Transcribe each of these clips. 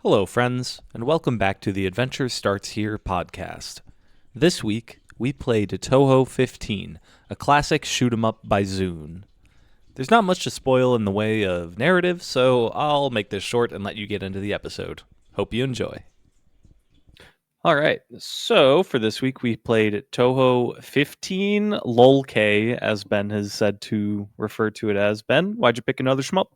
Hello, friends, and welcome back to the Adventure Starts Here podcast. This week, we played Touhou 15, a classic shoot 'em up by Zune. There's not much to spoil in the way of narrative, so I'll make this short and let you get into the episode. Hope you enjoy. All right, so for this week, we played Touhou 15 LOL-K, as Ben has said to refer to it as. Ben, why'd you pick another shmup?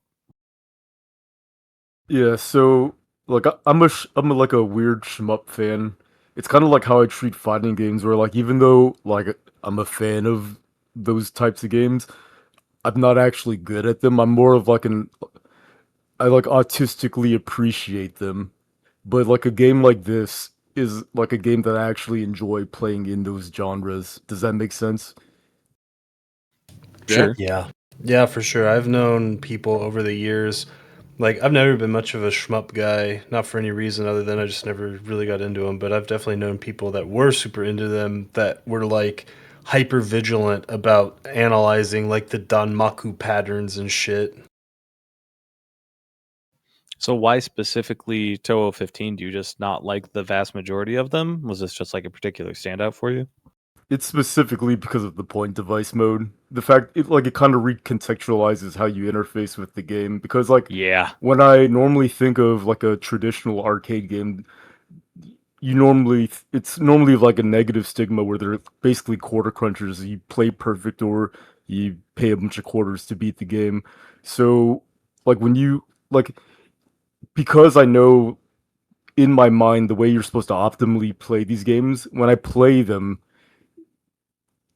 Yeah, so I'm like a weird shmup fan. It's kind of like how I treat fighting games, where like even though like I'm a fan of those types of games, I'm not actually good at them. I'm more of like I like autistically appreciate them. But like a game like this is like a game that I actually enjoy playing in those genres. Does that make sense? Sure. Yeah. Yeah, for sure. I've known people over the years. Like, I've never been much of a shmup guy, not for any reason other than I just never really got into them. But I've definitely known people that were super into them that were like hyper vigilant about analyzing like the Danmaku patterns and shit. So why specifically Touhou 15? Do you just not like the vast majority of them? Was this just like a particular standout for you? It's specifically because of the point device mode. The fact it kind of recontextualizes how you interface with the game because like Yeah. when I normally think of like a traditional arcade game, it's normally like a negative stigma where they're basically quarter crunchers. You play perfect or you pay a bunch of quarters to beat the game. So like when you like because I know in my mind the way you're supposed to optimally play these games, when I play them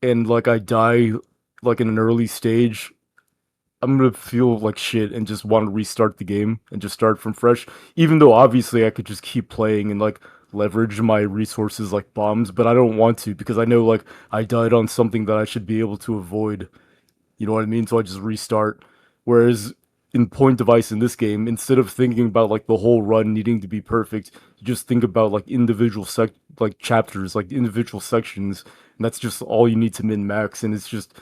and like I die like in an early stage, I'm gonna feel like shit and just want to restart the game and just start from fresh. Even though obviously I could just keep playing and like leverage my resources like bombs, but I don't want to because I know like I died on something that I should be able to avoid. You know what I mean? So I just restart. Whereas in point device in this game, instead of thinking about like the whole run needing to be perfect, you just think about like individual like chapters, like individual sections, and that's just all you need to min max. And it's just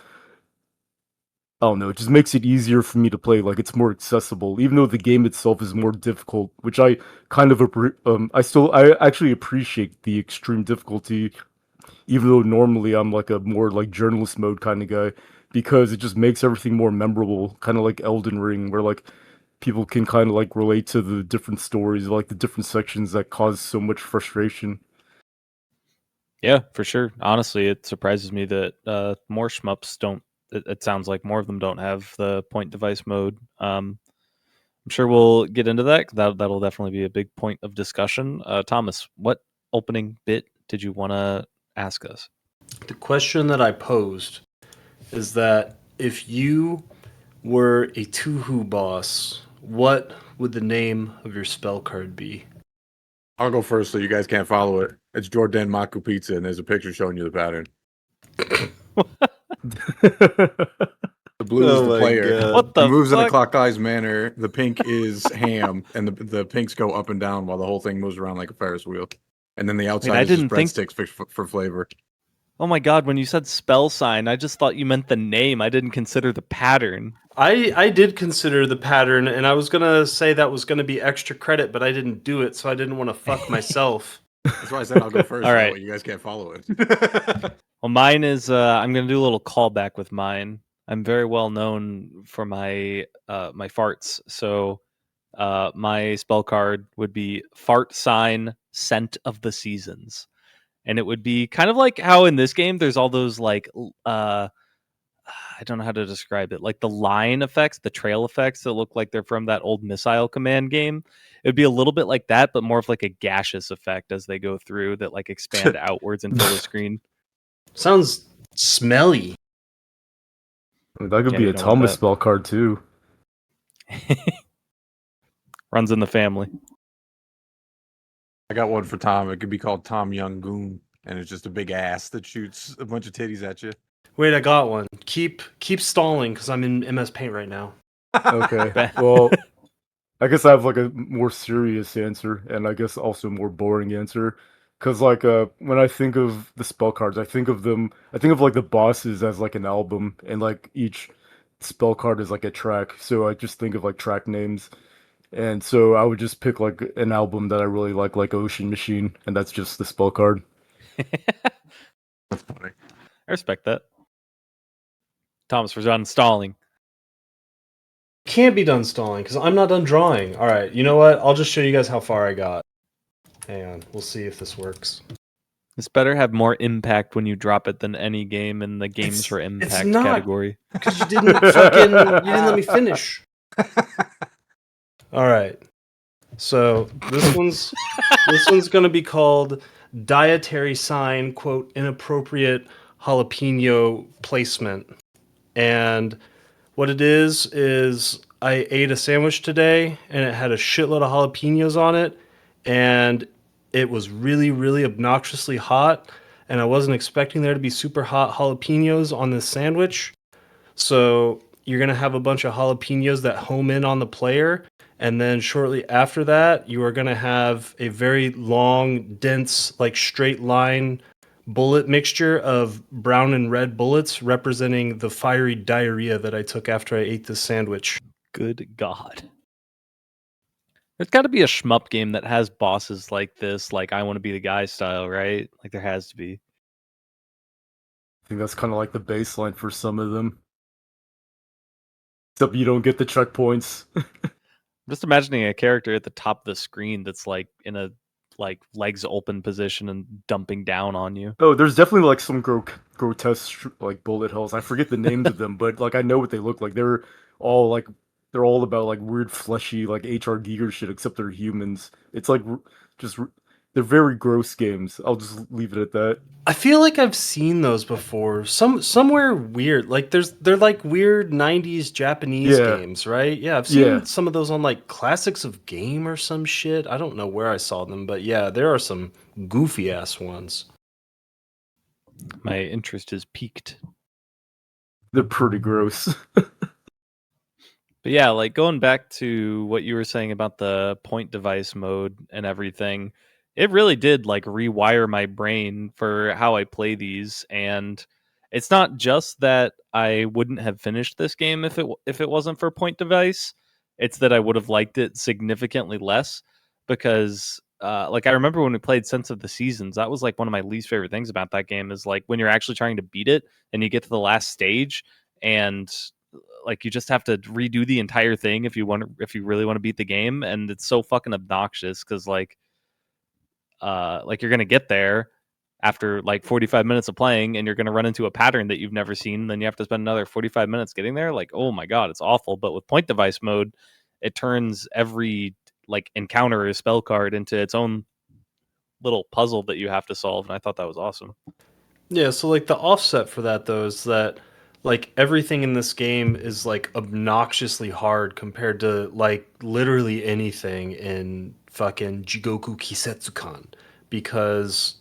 I don't know, it just makes it easier for me to play. Like it's more accessible, even though the game itself is more difficult, which I kind of I actually appreciate the extreme difficulty, even though normally I'm like a more like journalist mode kind of guy, because it just makes everything more memorable, kind of like Elden Ring, where like people can kind of like relate to the different stories, like the different sections that cause so much frustration. Yeah, for sure. Honestly, it surprises me that more shmups don't. It sounds like more of them don't have the point device mode. I'm sure we'll get into that. That'll definitely be a big point of discussion. Thomas, what opening bit did you want to ask us? The question that I posed is that if you were a Touhou boss, what would the name of your spell card be? I'll go first so you guys can't follow it. It's Jordan Maku Pizza, and there's a picture showing you the pattern. The blue is Oh the my player. God. What He the moves in a fuck? clockwise manner. The pink is ham, and the pinks go up and down while the whole thing moves around like a Ferris wheel. And then the outside I is just didn't think. breadsticks for flavor. Oh my god, when you said spell sign, I just thought you meant the name. I didn't consider the pattern. I did consider the pattern, and I was gonna say that was gonna be extra credit, but I didn't do it, so I didn't want to fuck myself. That's why I said I'll go first. All That right. way you guys can't follow it. Well, mine is. I'm gonna do a little callback with mine. I'm very well known for my my farts. So my spell card would be fart sign scent of the seasons, and it would be kind of like how in this game there's all those like I don't know how to describe it, like the line effects, the trail effects that look like they're from that old Missile Command game. It would be a little bit like that, but more of like a gaseous effect as they go through that like expand outwards and fill the screen. Sounds smelly. I mean, that could Yeah, be you a don't want Thomas that. spell card too. Runs in the family. I got one for Tom. It could be called Tom Young Goon, and it's just a big ass that shoots a bunch of titties at you. Wait, I got one. Keep stalling because I'm in MS Paint right now. Okay, well, I guess I have like a more serious answer, and I guess also a more boring answer. Cause like when I think of the spell cards, I think of like the bosses as like an album, and like each spell card is like a track. So I just think of like track names. And so I would just pick like an album that I really like Ocean Machine, and that's just the spell card. That's funny. I respect that. Thomas, we're done stalling. Can't be done stalling because I'm not done drawing. All right, you know what? I'll just show you guys how far I got. Hang on, we'll see if this works. This better have more impact when you drop it than any game in the games for It's impact not. category. Because you didn't let me finish. All right. So this one's gonna be called dietary sign, quote, inappropriate jalapeno placement. And what it is I ate a sandwich today and it had a shitload of jalapenos on it, and it was really, really obnoxiously hot, and I wasn't expecting there to be super hot jalapenos on this sandwich. So you're going to have a bunch of jalapenos that home in on the player. And then shortly after that, you are going to have a very long, dense, like straight line bullet mixture of brown and red bullets representing the fiery diarrhea that I took after I ate this sandwich. Good God. There's got to be a shmup game that has bosses like this, like I Want to Be the Guy style, right? Like there has to be. I think that's kind of like the baseline for some of them. Except you don't get the checkpoints. I'm just imagining a character at the top of the screen that's like in a like legs open position and dumping down on you. Oh, there's definitely like some grotesque like bullet hells. I forget the names of them, but like I know what they look like. All like they're all about like weird fleshy like HR Giger shit, except they're humans. It's like just they're very gross games. I'll just leave it at that. I feel like I've seen those before. Somewhere weird. Like they're like weird 90s Japanese Yeah. games, right? Yeah, I've seen Yeah. some of those on like Classics of Game or some shit. I don't know where I saw them, but yeah, there are some goofy ass ones. My interest is piqued. They're pretty gross. But yeah, like going back to what you were saying about the point device mode and everything, it really did like rewire my brain for how I play these. And it's not just that I wouldn't have finished this game if it wasn't for point device. It's that I would have liked it significantly less because like I remember when we played Sense of the Seasons, that was like one of my least favorite things about that game is like when you're actually trying to beat it and you get to the last stage and like you just have to redo the entire thing if you really want to beat the game, and it's so fucking obnoxious because like you're gonna get there after like 45 minutes of playing and you're gonna run into a pattern that you've never seen, and then you have to spend another 45 minutes getting there. Like, oh my god, it's awful. But with point device mode, it turns every like encounter or spell card into its own little puzzle that you have to solve, and I thought that was awesome. Yeah, so like the offset for that though is that like everything in this game is like obnoxiously hard compared to like literally anything in fucking Jigoku Kisetsukan, because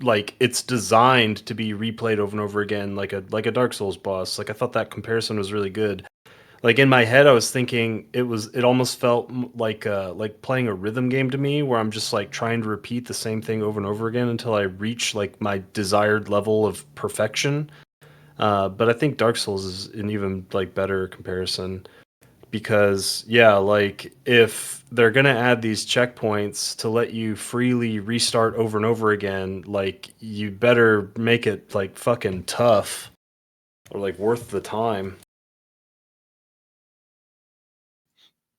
like it's designed to be replayed over and over again like a Dark Souls boss. Like I thought that comparison was really good. Like in my head, I was thinking it almost felt like playing a rhythm game to me, where I'm just like trying to repeat the same thing over and over again until I reach like my desired level of perfection. But I think Dark Souls is an even like better comparison because yeah, like if they're gonna add these checkpoints to let you freely restart over and over again, like you better make it like fucking tough or like worth the time.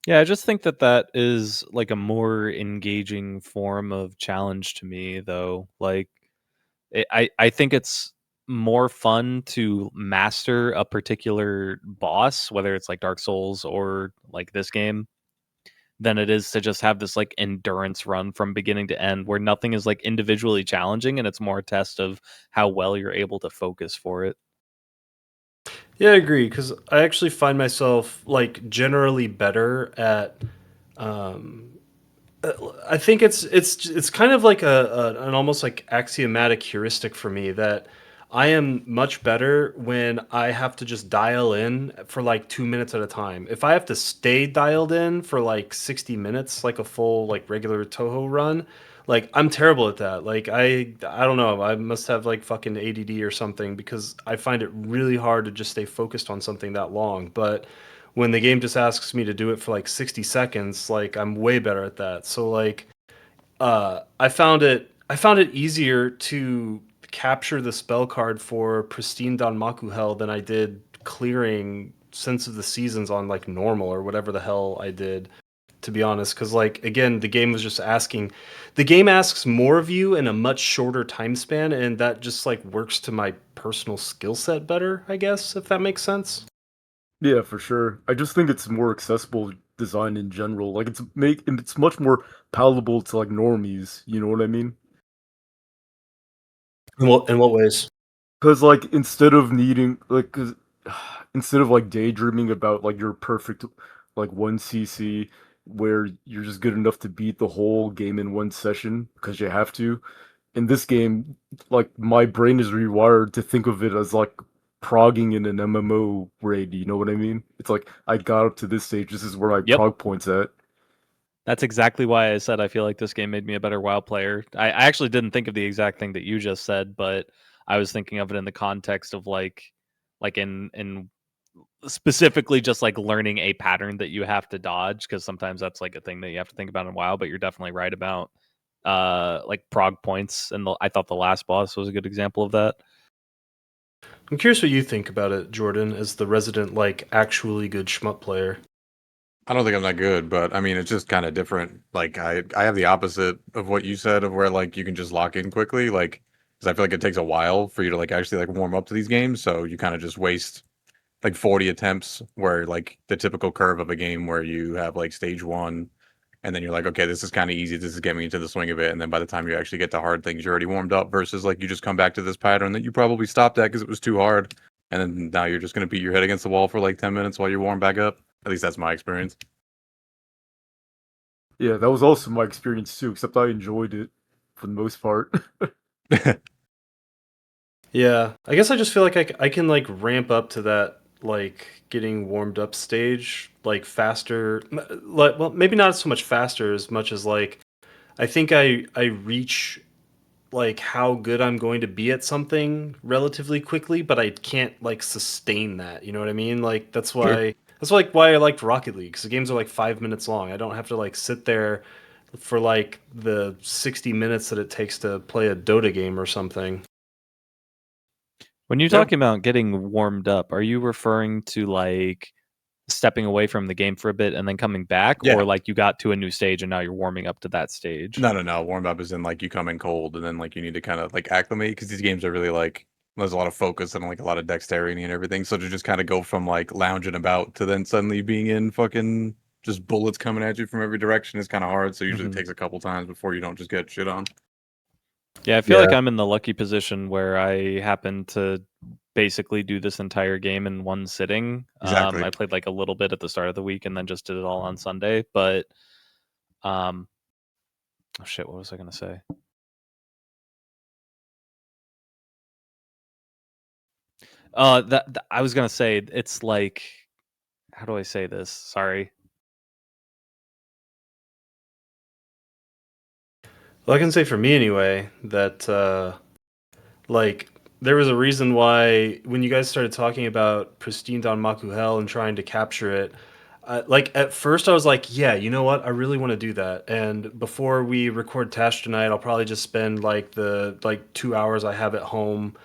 Yeah, I just think that that is like a more engaging form of challenge to me, though. Like, I think it's more fun to master a particular boss, whether it's like Dark Souls or like this game, than it is to just have this like endurance run from beginning to end where nothing is like individually challenging and it's more a test of how well you're able to focus for it. Yeah, I agree because I actually find myself like generally better at. Um, I think it's kind of like an almost like axiomatic heuristic for me that I am much better when I have to just dial in for like 2 minutes at a time. If I have to stay dialed in for like 60 minutes, like a full like regular Touhou run, like I'm terrible at that. Like I don't know. I must have like fucking ADD or something because I find it really hard to just stay focused on something that long. But when the game just asks me to do it for like 60 seconds, like I'm way better at that. So like I found it easier to capture the spell card for Pristine Danmaku Hell than I did clearing Sense of the Seasons on like normal or whatever the hell I did, to be honest. Because like again, the game was just asking, the game asks more of you in a much shorter time span, and that just like works to my personal skill set better, I guess, if that makes sense. Yeah, for sure. I just think it's more accessible design in general. Like it's much more palatable to like normies. You know what I mean? In what ways? Because like instead of needing like, cause instead of like daydreaming about like your perfect like 1cc where you're just good enough to beat the whole game in one session because you have to. In this game, like my brain is rewired to think of it as like progging in an MMO raid. You know what I mean? It's like I got up to this stage. This is where my Yep. prog point's at. That's exactly why I said I feel like this game made me a better WoW player. I actually didn't think of the exact thing that you just said, but I was thinking of it in the context of like in specifically just like learning a pattern that you have to dodge, because sometimes that's like a thing that you have to think about in WoW. But you're definitely right about like prog points, and I thought the last boss was a good example of that. I'm curious what you think about it, Jordan, as the resident like actually good shmup player. I don't think I'm that good, but I mean, it's just kind of different. Like I have the opposite of what you said, of where like you can just lock in quickly, like because I feel like it takes a while for you to like actually like warm up to these games, so you kind of just waste like 40 attempts, where like the typical curve of a game where you have like stage one, and then you're like, okay, this is kind of easy, this is getting me into the swing of it, and then by the time you actually get to hard things, you're already warmed up. Versus like you just come back to this pattern that you probably stopped at because it was too hard, and then now you're just gonna beat your head against the wall for like 10 minutes while you're warm back up. At least that's my experience. Yeah, that was also my experience too, except I enjoyed it for the most part. Yeah, I guess I just feel like I can like ramp up to that like getting warmed up stage like faster. Like, well, maybe not so much faster as much as like I think I reach like how good I'm going to be at something relatively quickly, but I can't like sustain that. You know what I mean? Like Sure. that's like why I liked Rocket League, because the games are like 5 minutes long. I don't have to like sit there for like the 60 minutes that it takes to play a Dota game or something. When you're Yeah. talking about getting warmed up, are you referring to like stepping away from the game for a bit and then coming back, Yeah. or like you got to a new stage and now you're warming up to that stage? No. Warm up is in like you come in cold and then like you need to kind of like acclimate, because these games are really like there's a lot of focus and like a lot of dexterity and everything. So to just kind of go from like lounging about to then suddenly being in fucking just bullets coming at you from every direction is kind of hard. So usually it Mhm. takes a couple times before you don't just get shit on. Yeah, I feel like Yeah. I'm in the lucky position where I happen to basically do this entire game in one sitting. Exactly. I played like a little bit at the start of the week and then just did it all on Sunday. But oh shit, what was I gonna say? That I was gonna say it's like, how do I say this? Sorry. Well, I can say for me anyway that like there was a reason why when you guys started talking about Pristine Danmaku Hell and trying to capture it, like at first I was like, yeah, you know what, I really want to do that. And before we record Tash tonight, I'll probably just spend like the like 2 hours I have at home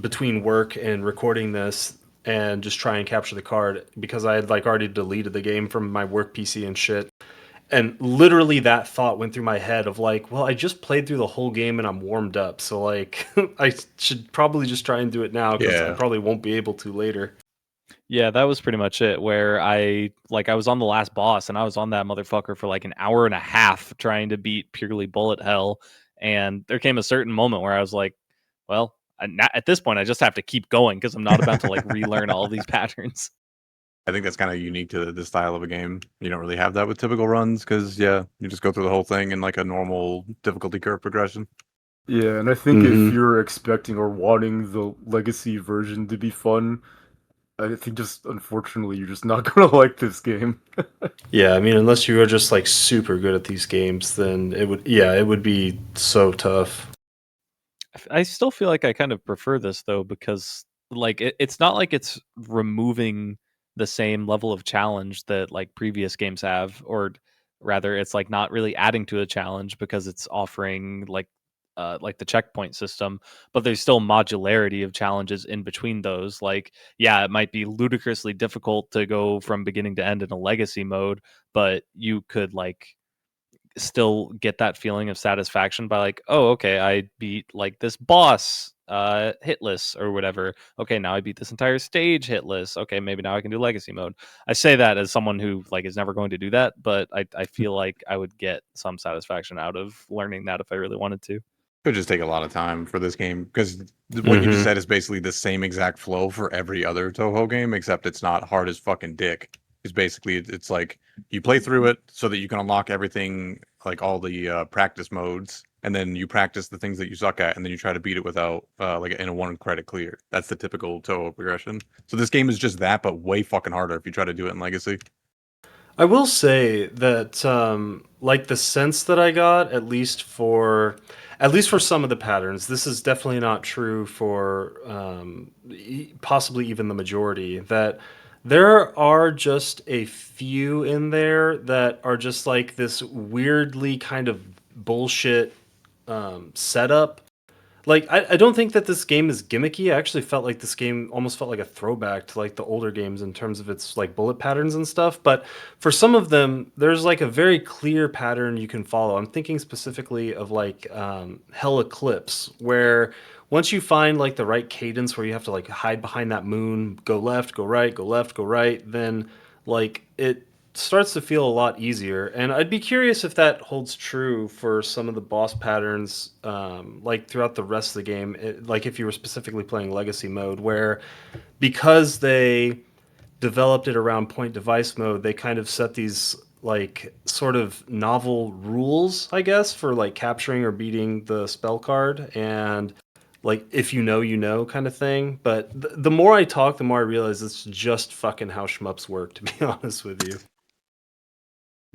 between work and recording this and just try and capture the card, because I had like already deleted the game from my work PC and shit. And literally that thought went through my head of like, well, I just played through the whole game and I'm warmed up. So like I should probably just try and do it now, because I Yeah. probably won't be able to later. Yeah, that was pretty much it. Where I was on the last boss and I was on that motherfucker for like an hour and a half trying to beat purely Bullet Hell, and there came a certain moment where I was like, well, at this point I just have to keep going because I'm not about to like relearn all these patterns. I think that's kind of unique to the style of a game. You don't really have that with typical runs because, yeah, you just go through the whole thing in like a normal difficulty curve progression. Yeah, and I think if Mm-hmm. you're expecting or wanting the legacy version to be fun, I think just unfortunately you're just not gonna like this game. Yeah, I mean, unless you are just like super good at these games, then it would be so tough. I still feel like I kind of prefer this though, because like it's not like it's removing the same level of challenge that like previous games have, or rather it's like not really adding to a challenge because it's offering like the checkpoint system, but there's still modularity of challenges in between those. Like, yeah, it might be ludicrously difficult to go from beginning to end in a legacy mode, but you could like still get that feeling of satisfaction by like, oh, okay, I beat like this boss hitless or whatever. Okay, now I beat this entire stage hitless. Okay, maybe now I can do legacy mode. I say that as someone who like is never going to do that, but I feel like I would get some satisfaction out of learning that if I really wanted to. Could just take a lot of time for this game because what you just Mm-hmm. said is basically the same exact flow for every other Touhou game, except it's not hard as fucking dick. It's basically it's like you play through it so that you can unlock everything, like all the practice modes, and then you practice the things that you suck at, and then you try to beat it without like in a 1 credit clear. That's the typical Touhou progression. So this game is just that, but way fucking harder if you try to do it in Legacy. I will say that, like the sense that I got, at least for some of the patterns, this is definitely not true for possibly even the majority. That there are just a few in there that are just like this weirdly kind of bullshit setup. Like, I don't think that this game is gimmicky. I actually felt like this game almost felt like a throwback to like the older games in terms of its like bullet patterns and stuff. But for some of them, there's like a very clear pattern you can follow. I'm thinking specifically of like Hell Eclipse, where once you find like the right cadence where you have to like hide behind that moon, go left, go right, go left, go right, then like it starts to feel a lot easier. And I'd be curious if that holds true for some of the boss patterns, like throughout the rest of the game. Like if you were specifically playing Legacy mode, where because they developed it around point device mode, they kind of set these like sort of novel rules, I guess, for like capturing or beating the spell card. And like if you know kind of thing. But the more I talk, the more I realize it's just fucking how shmups work, to be honest with you.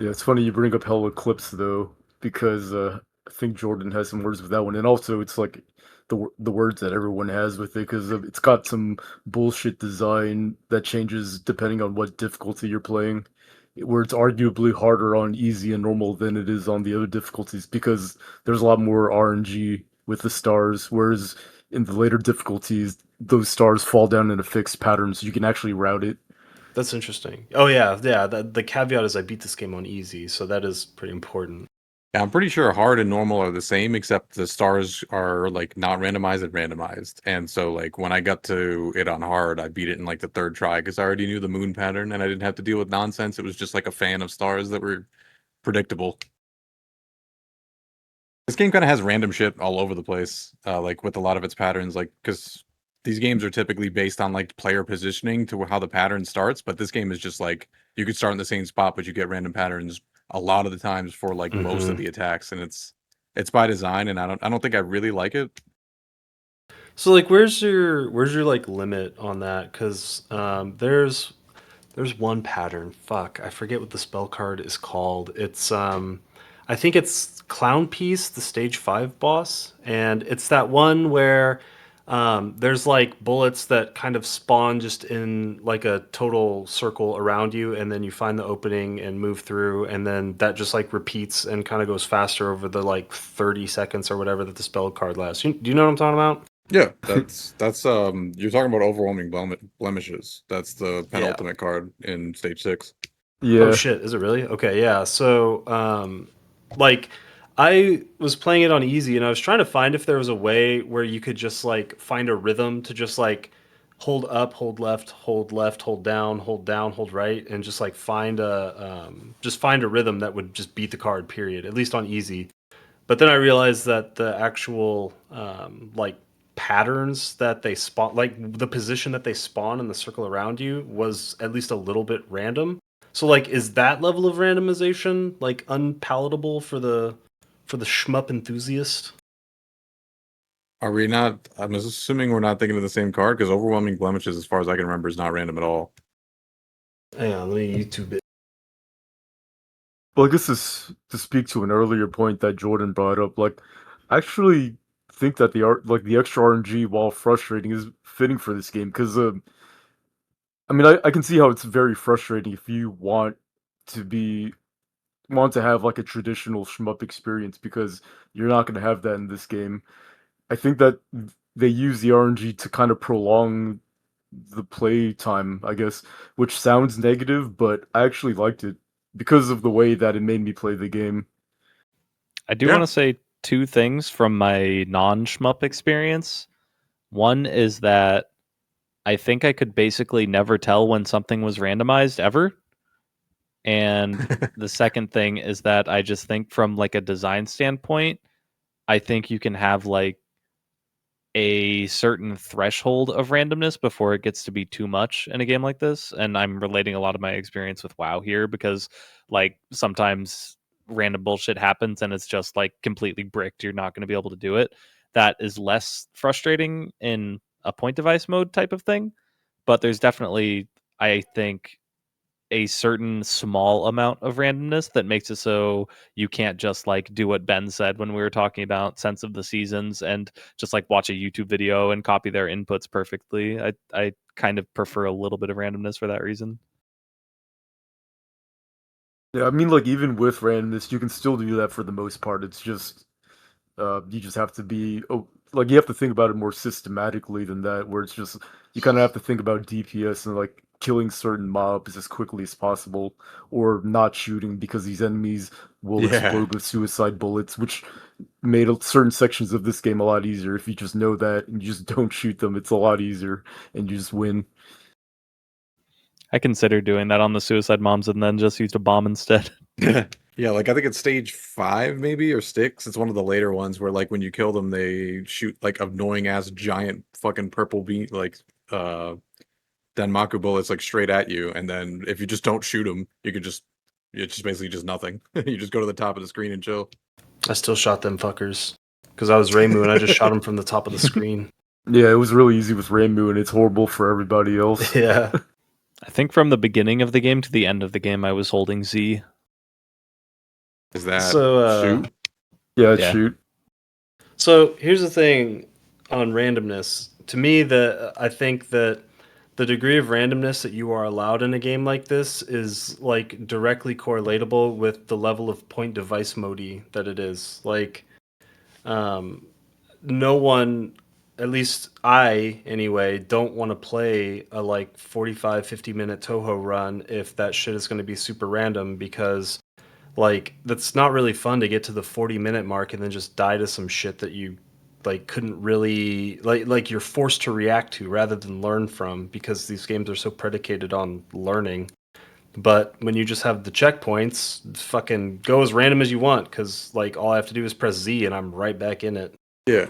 Yeah, it's funny you bring up Hell Eclipse though, because I think Jordan has some words with that one, and also it's like the words that everyone has with it, because it's got some bullshit design that changes depending on what difficulty you're playing, where it's arguably harder on easy and normal than it is on the other difficulties, because there's a lot more RNG with the stars, whereas in the later difficulties, those stars fall down in a fixed pattern, so you can actually route it. That's interesting. Oh yeah, yeah. The caveat is I beat this game on easy, so that is pretty important. Yeah, I'm pretty sure hard and normal are the same, except the stars are like not randomized and randomized. And so like when I got to it on hard, I beat it in like the third try because I already knew the moon pattern and I didn't have to deal with nonsense. It was just like a fan of stars that were predictable. This game kind of has random shit all over the place, like with a lot of its patterns, like because these games are typically based on like player positioning to how the pattern starts, but this game is just like you could start in the same spot, but you get random patterns a lot of the times for like most of the attacks, and it's by design, and I don't think I really like it. So like, where's your like limit on that? Because there's one pattern. Fuck, I forget what the spell card is called. It's I think it's Clown Piece, the stage 5 boss, and it's that one where there's like bullets that kind of spawn just in like a total circle around you, and then you find the opening and move through, and then that just like repeats and kind of goes faster over the like 30 seconds or whatever that the spell card lasts. Do you know what I'm talking about? Yeah, that's you're talking about overwhelming blemishes. That's the Yeah. penultimate card in stage 6. Yeah. Oh shit, is it really? Okay, yeah. So, like I was playing it on easy and I was trying to find if there was a way where you could just like find a rhythm to just like hold up, hold left, hold left, hold down, hold right, and just like find a rhythm that would just beat the card, period, at least on easy. But then I realized that the actual like patterns that they spawn, like the position that they spawn in the circle around you, was at least a little bit random. So like, is that level of randomization like unpalatable for the shmup enthusiast? Are we not? I'm assuming we're not thinking of the same card because overwhelming blemishes, as far as I can remember, is not random at all. Hang on, let me YouTube it. Well, I guess this to speak to an earlier point that Jordan brought up, like, I actually think that the art, like the extra RNG, while frustrating, is fitting for this game because I mean, I can see how it's very frustrating if you want to have like a traditional shmup experience because you're not going to have that in this game. I think that they use the RNG to kind of prolong the play time, I guess, which sounds negative, but I actually liked it because of the way that it made me play the game. I do Yeah. want to say two things from my non-shmup experience. One is that I think I could basically never tell when something was randomized ever. And the second thing is that I just think from like a design standpoint, I think you can have like a certain threshold of randomness before it gets to be too much in a game like this. And I'm relating a lot of my experience with WoW here because like sometimes random bullshit happens and it's just like completely bricked. You're not going to be able to do it. That is less frustrating in a point device mode type of thing. But there's definitely, I think, a certain small amount of randomness that makes it so you can't just like do what Ben said when we were talking about sense of the seasons and just like watch a YouTube video and copy their inputs perfectly. I kind of prefer a little bit of randomness for that reason. Yeah, I mean, like even with randomness, you can still do that for the most part. It's just you just have to be like you have to think about it more systematically than that, where it's just you kind of have to think about DPS and like killing certain mobs as quickly as possible, or not shooting because these enemies will Yeah. explode with suicide bullets, which made certain sections of this game a lot easier. If you just know that and you just don't shoot them, it's a lot easier, and you just win. I considered doing that on the suicide moms and then just used a bomb instead. Yeah, like I think it's stage 5 maybe or 6. It's one of the later ones where like when you kill them they shoot like annoying ass giant fucking purple beam like Denmaku bullets like straight at you, and then if you just don't shoot them, you can just it's just basically just nothing. You just go to the top of the screen and chill. I still shot them fuckers because I was Reimu and I just shot them from the top of the screen. Yeah, it was really easy with Rainbow, and it's horrible for everybody else. Yeah. I think from the beginning of the game to the end of the game, I was holding Z. Is that So, shoot? Yeah, Yeah. shoot. So here's the thing on randomness. To me, I think that the degree of randomness that you are allowed in a game like this is like directly correlatable with the level of point device modi that it is. Like, um, no one, at least I anyway, don't want to play a like 45, 50-minute Touhou run if that shit is going to be super random because like that's not really fun to get to the 40-minute mark and then just die to some shit that you like couldn't really like you're forced to react to rather than learn from because these games are so predicated on learning. But when you just have the checkpoints, fucking go as random as you want because like all I have to do is press Z and I'm right back in it. Yeah.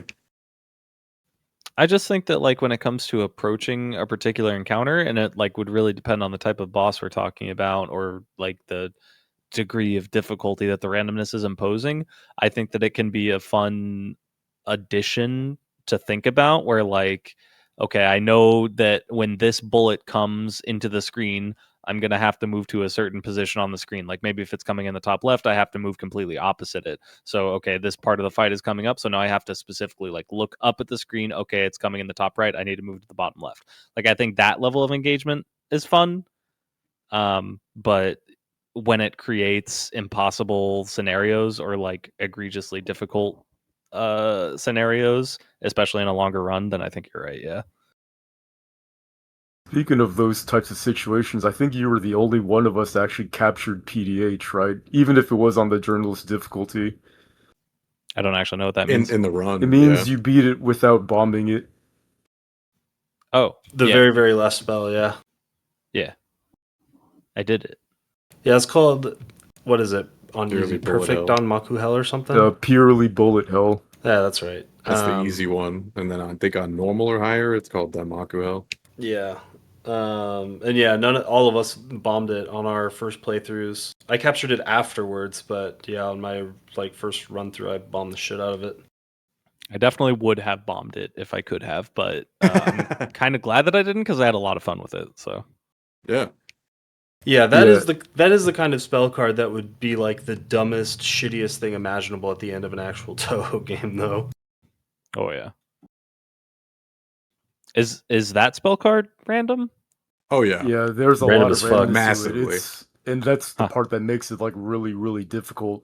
I just think that like when it comes to approaching a particular encounter, and it like would really depend on the type of boss we're talking about or like the degree of difficulty that the randomness is imposing, I think that it can be a fun addition to think about where like, okay, I know that when this bullet comes into the screen, I'm going to have to move to a certain position on the screen. Like maybe if it's coming in the top left, I have to move completely opposite it. So, okay, this part of the fight is coming up. So now I have to specifically like look up at the screen. Okay, it's coming in the top right. I need to move to the bottom left. Like I think that level of engagement is fun. But when it creates impossible scenarios or like egregiously difficult scenarios, especially in a longer run, then I think you're right. Yeah. Speaking of those types of situations, I think you were the only one of us that actually captured PDH, right? Even if it was on the journalist difficulty. I don't actually know what that means. In the run. It means yeah. you beat it without bombing it. Oh, The yeah, very, very last spell, yeah. yeah, I did it. Yeah, it's called, what is it? On Purely easy, Bullet perfect Hell. on Maku Hell or something? Purely bullet hell. Yeah, that's right. That's the easy one. And then I think on normal or higher, it's called Denmaku Hell. Yeah. And yeah, all of us bombed it on our first playthroughs. I captured it afterwards, but yeah, on my like first run through, I bombed the shit out of it. I definitely would have bombed it if I could have, but I'm kind of glad that I didn't because I had a lot of fun with it. So Yeah. Yeah, Yeah. is the kind of spell card that would be like the dumbest, shittiest thing imaginable at the end of an actual Touhou game, though. oh yeah. Is that spell card random? Oh yeah, Yeah, there's a Random lot as of fuck. randomness to it. Massively. And that's the Huh. part that makes it like really, really difficult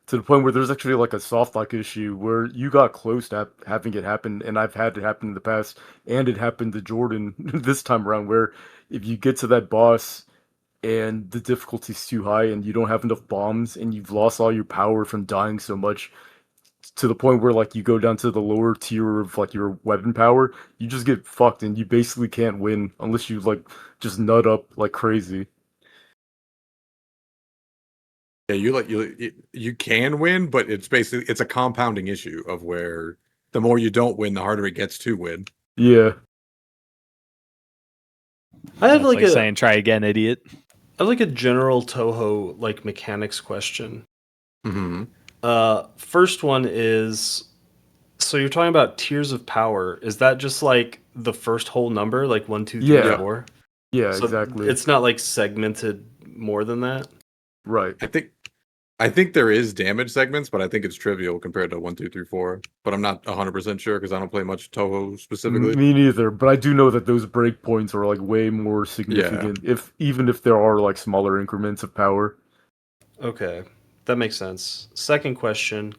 to the point where there's actually like a soft lock issue where you got close to having it happen, and I've had it happen in the past, and it happened to Jordan this time around, where if you get to that boss and the difficulty's too high and you don't have enough bombs and you've lost all your power from dying so much to the point where like you go down to the lower tier of like your weapon power, you just get fucked and you basically can't win unless you like just nut up like crazy. Yeah, you can win, but it's basically it's a compounding issue of where the more you don't win, the harder it gets to win. Yeah. I have That's like like a saying try again, idiot. I have like a general Touhou like mechanics question. Mm-hmm. First one is, so you're talking about tiers of power. Is that just like the first whole number, like 1, 2, 3, Yeah. 4? Yeah, So exactly. it's not like segmented more than that? Right. I think there is damage segments, but I think it's trivial compared to 1, 2, 3, 4. But I'm not 100% sure because I don't play much Toho specifically. Me neither, but I do know that those breakpoints are like way more Yeah. significant even if there are like smaller increments of power. Okay, that makes sense. Second question.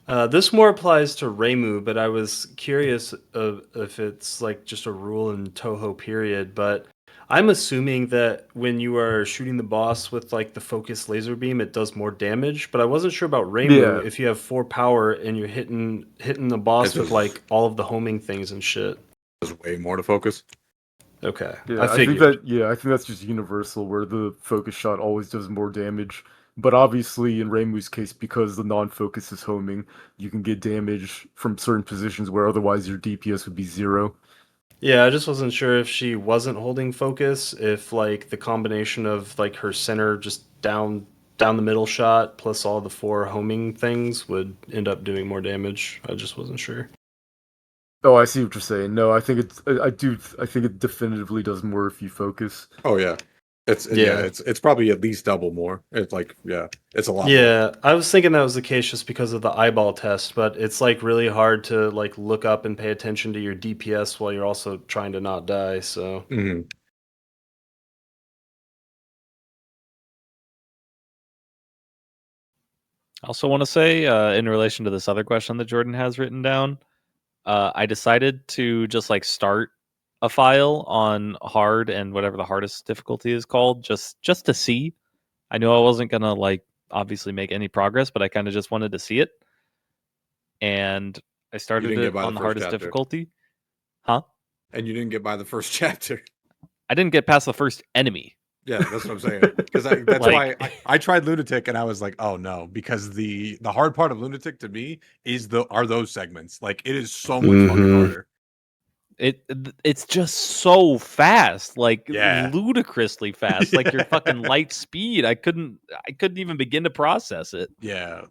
This more applies to Reimu, but I was curious if it's like just a rule in Toho period. But I'm assuming that when you are shooting the boss with like the focused laser beam, it does more damage. But I wasn't sure about Reimu. Yeah. If you have 4 power and you're hitting the boss It with like all of the homing things and shit. does way more to focus. Okay, Yeah, I figured. I think that's just universal where the focus shot always does more damage. But obviously in Reimu's case, because the non-focus is homing, you can get damage from certain positions where otherwise your DPS would be 0. Yeah, I just wasn't sure if she wasn't holding focus, if like the combination of like her center just down the middle shot plus all the 4 homing things would end up doing more damage. I just wasn't sure. Oh, I see what you're saying. No, I think it definitively does more if you focus. Oh yeah. It's probably at least double more. It's like it's a lot more. Yeah, I was thinking that was the case just because of the eyeball test, but it's like really hard to like look up and pay attention to your DPS while you're also trying to not die, so Mhm. I also want to say, in relation to this other question that Jordan has written down, I decided to just like start a file on hard and whatever the hardest difficulty is called, just to see. I knew I wasn't gonna like obviously make any progress, but I kind of just wanted to see it, and I You started didn't get it by the on the first hardest chapter. difficulty. Huh? And you didn't get by the first chapter. I didn't get past the first enemy. Yeah, that's what I'm saying. Because that's Like- why I tried Lunatic and I was like, oh no, because the hard part of Lunatic to me are those segments. Like it is so much fucking Mhm. harder. It's just so fast, like Yeah. ludicrously fast, like your fucking light speed. I couldn't even begin to process it. Yeah.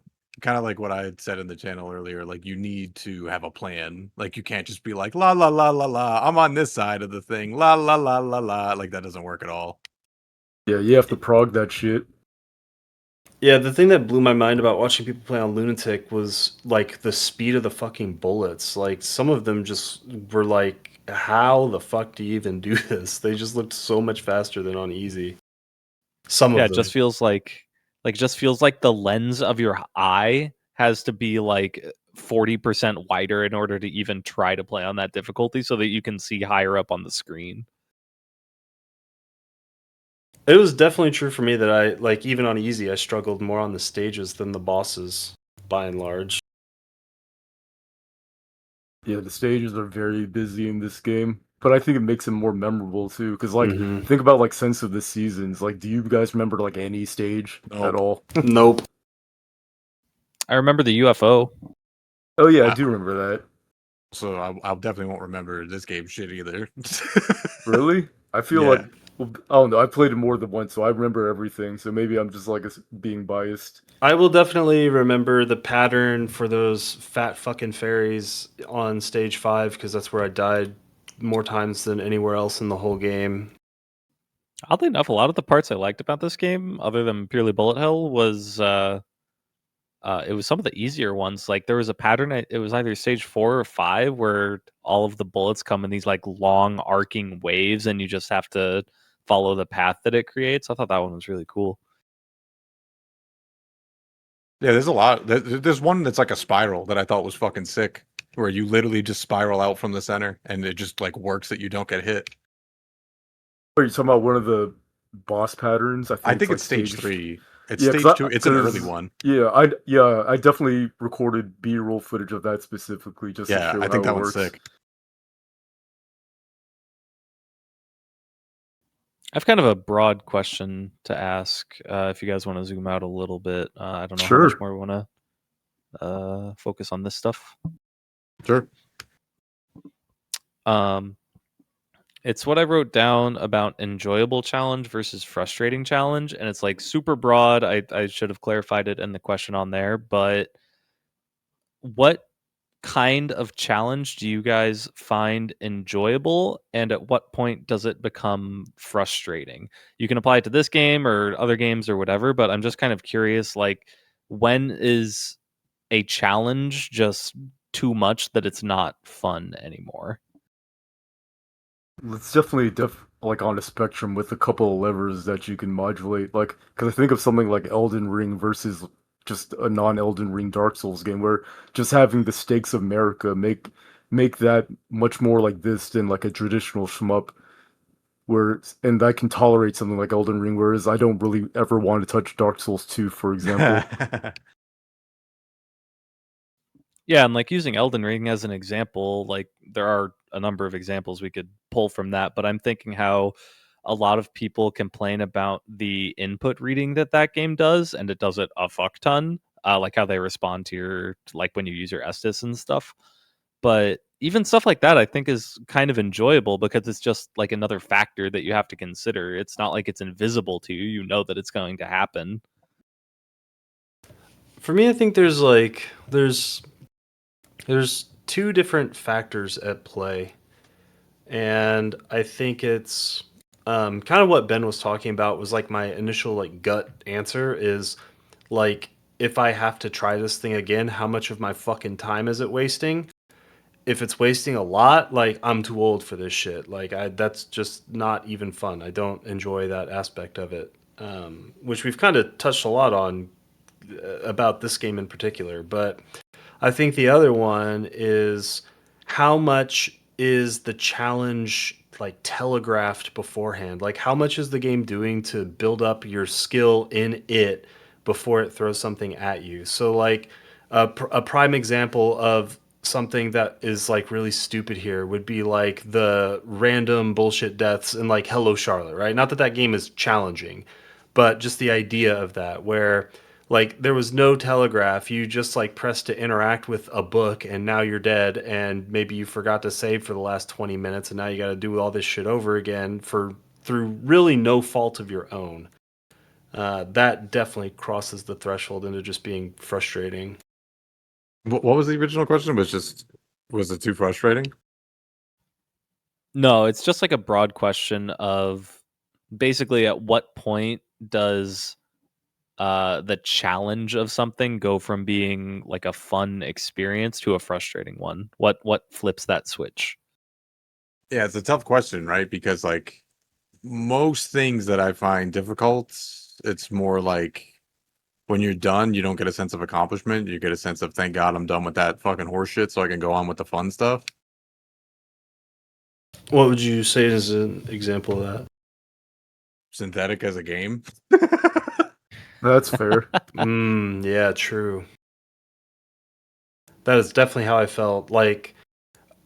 Kind of like what I had said in the channel earlier. Like you need to have a plan. Like you can't just be like la la la la la. I'm on this side of the thing. La la la la la. Like that doesn't work at all. Yeah, you have to prog that shit. Yeah, the thing that blew my mind about watching people play on Lunatic was like the speed of the fucking bullets. Like some of them just were like, how the fuck do you even do this? They just looked so much faster than on easy. Some Yeah, of it them. just feels like the lens of your eye has to be like 40% wider in order to even try to play on that difficulty so that you can see higher up on the screen. It was definitely true for me that I like even on easy I struggled more on the stages than the bosses by and large. Yeah, the stages are very busy in this game, but I think it makes them more memorable too. Because like, Mhm. think about like Sense of the Seasons. Like, do you guys remember like any stage at Nope. all? Nope. I remember the UFO. Oh yeah, I I- do remember that. So I definitely won't remember this game shit either. Really? I feel Yeah. like well, I don't know. I played it more than once, so I remember everything. So maybe I'm just like being biased. I will definitely remember the pattern for those fat fucking fairies on stage 5 because that's where I died more times than anywhere else in the whole game. Oddly enough, a lot of the parts I liked about this game, other than purely bullet hell, was it was some of the easier ones. Like there was a pattern. It was either stage 4 or 5 where all of the bullets come in these like long arcing waves, and you just have to follow the path that it creates. I thought that one was really cool. Yeah, there's a lot. There's one that's like a spiral that I thought was fucking sick, where you literally just spiral out from the center, and it just like works that you don't get hit. Are you talking about one of the boss patterns? I think like it's stage 3. It's Yeah, stage 2. It's an early one. Yeah, I definitely recorded B-roll footage of that specifically just to Yeah, show I how think it that one's works. sick. I have kind of a broad question to ask. If you guys want to zoom out a little bit, I don't know how much Sure. more we want to focus on this stuff. Sure. It's what I wrote down about enjoyable challenge versus frustrating challenge, and it's like super broad. I should have clarified it in the question on there, but what kind of challenge do you guys find enjoyable, and at what point does it become frustrating? You can apply it to this game or other games or whatever, but I'm just kind of curious, like, when is a challenge just too much that it's not fun anymore? It's definitely like on a spectrum with a couple of levers that you can modulate. Like, because I think of something like Elden Ring versus just a non-Elden Ring Dark Souls game, where just having the stakes of America make that much more like this than like a traditional shmup. And I can tolerate something like Elden Ring, whereas I don't really ever want to touch Dark Souls 2, for example. Yeah, and like using Elden Ring as an example, like there are a number of examples we could pull from that, but I'm thinking how a lot of people complain about the input reading that game does, and it does it a fuck ton. Like how they respond to your, like when you use your Estus and stuff. But even stuff like that, I think, is kind of enjoyable because it's just like another factor that you have to consider. It's not like it's invisible to you. You know that it's going to happen. For me, I think there's two different factors at play, and I think it's kind of what Ben was talking about was like my initial like gut answer is like if I have to try this thing again, how much of my fucking time is it wasting? If it's wasting a lot, like I'm too old for this shit. Like that's just not even fun. I don't enjoy that aspect of it, which we've kind of touched a lot on about this game in particular. But I think the other one is how much is the challenge like telegraphed beforehand? Like how much is the game doing to build up your skill in it before it throws something at you? So like a prime example of something that is like really stupid here would be like the random bullshit deaths in like Hello Charlotte, right? Not that that game is challenging, but just the idea of that where like there was no telegraph, you just like pressed to interact with a book and now you're dead, and maybe you forgot to save for the last 20 minutes and now you got to do all this shit over again for through really no fault of your own. That definitely crosses the threshold into just being frustrating. What was the original question? Was it too frustrating? No, it's just like a broad question of basically at what point does the challenge of something go from being like a fun experience to a frustrating one? What flips that switch? Yeah, it's a tough question, right? Because like most things that I find difficult, it's more like when you're done, you don't get a sense of accomplishment. You get a sense of thank God I'm done with that fucking horse shit so I can go on with the fun stuff. What would you say is an example of that? Synthetic as a game. That's fair. Yeah, true. That is definitely how I felt. Like,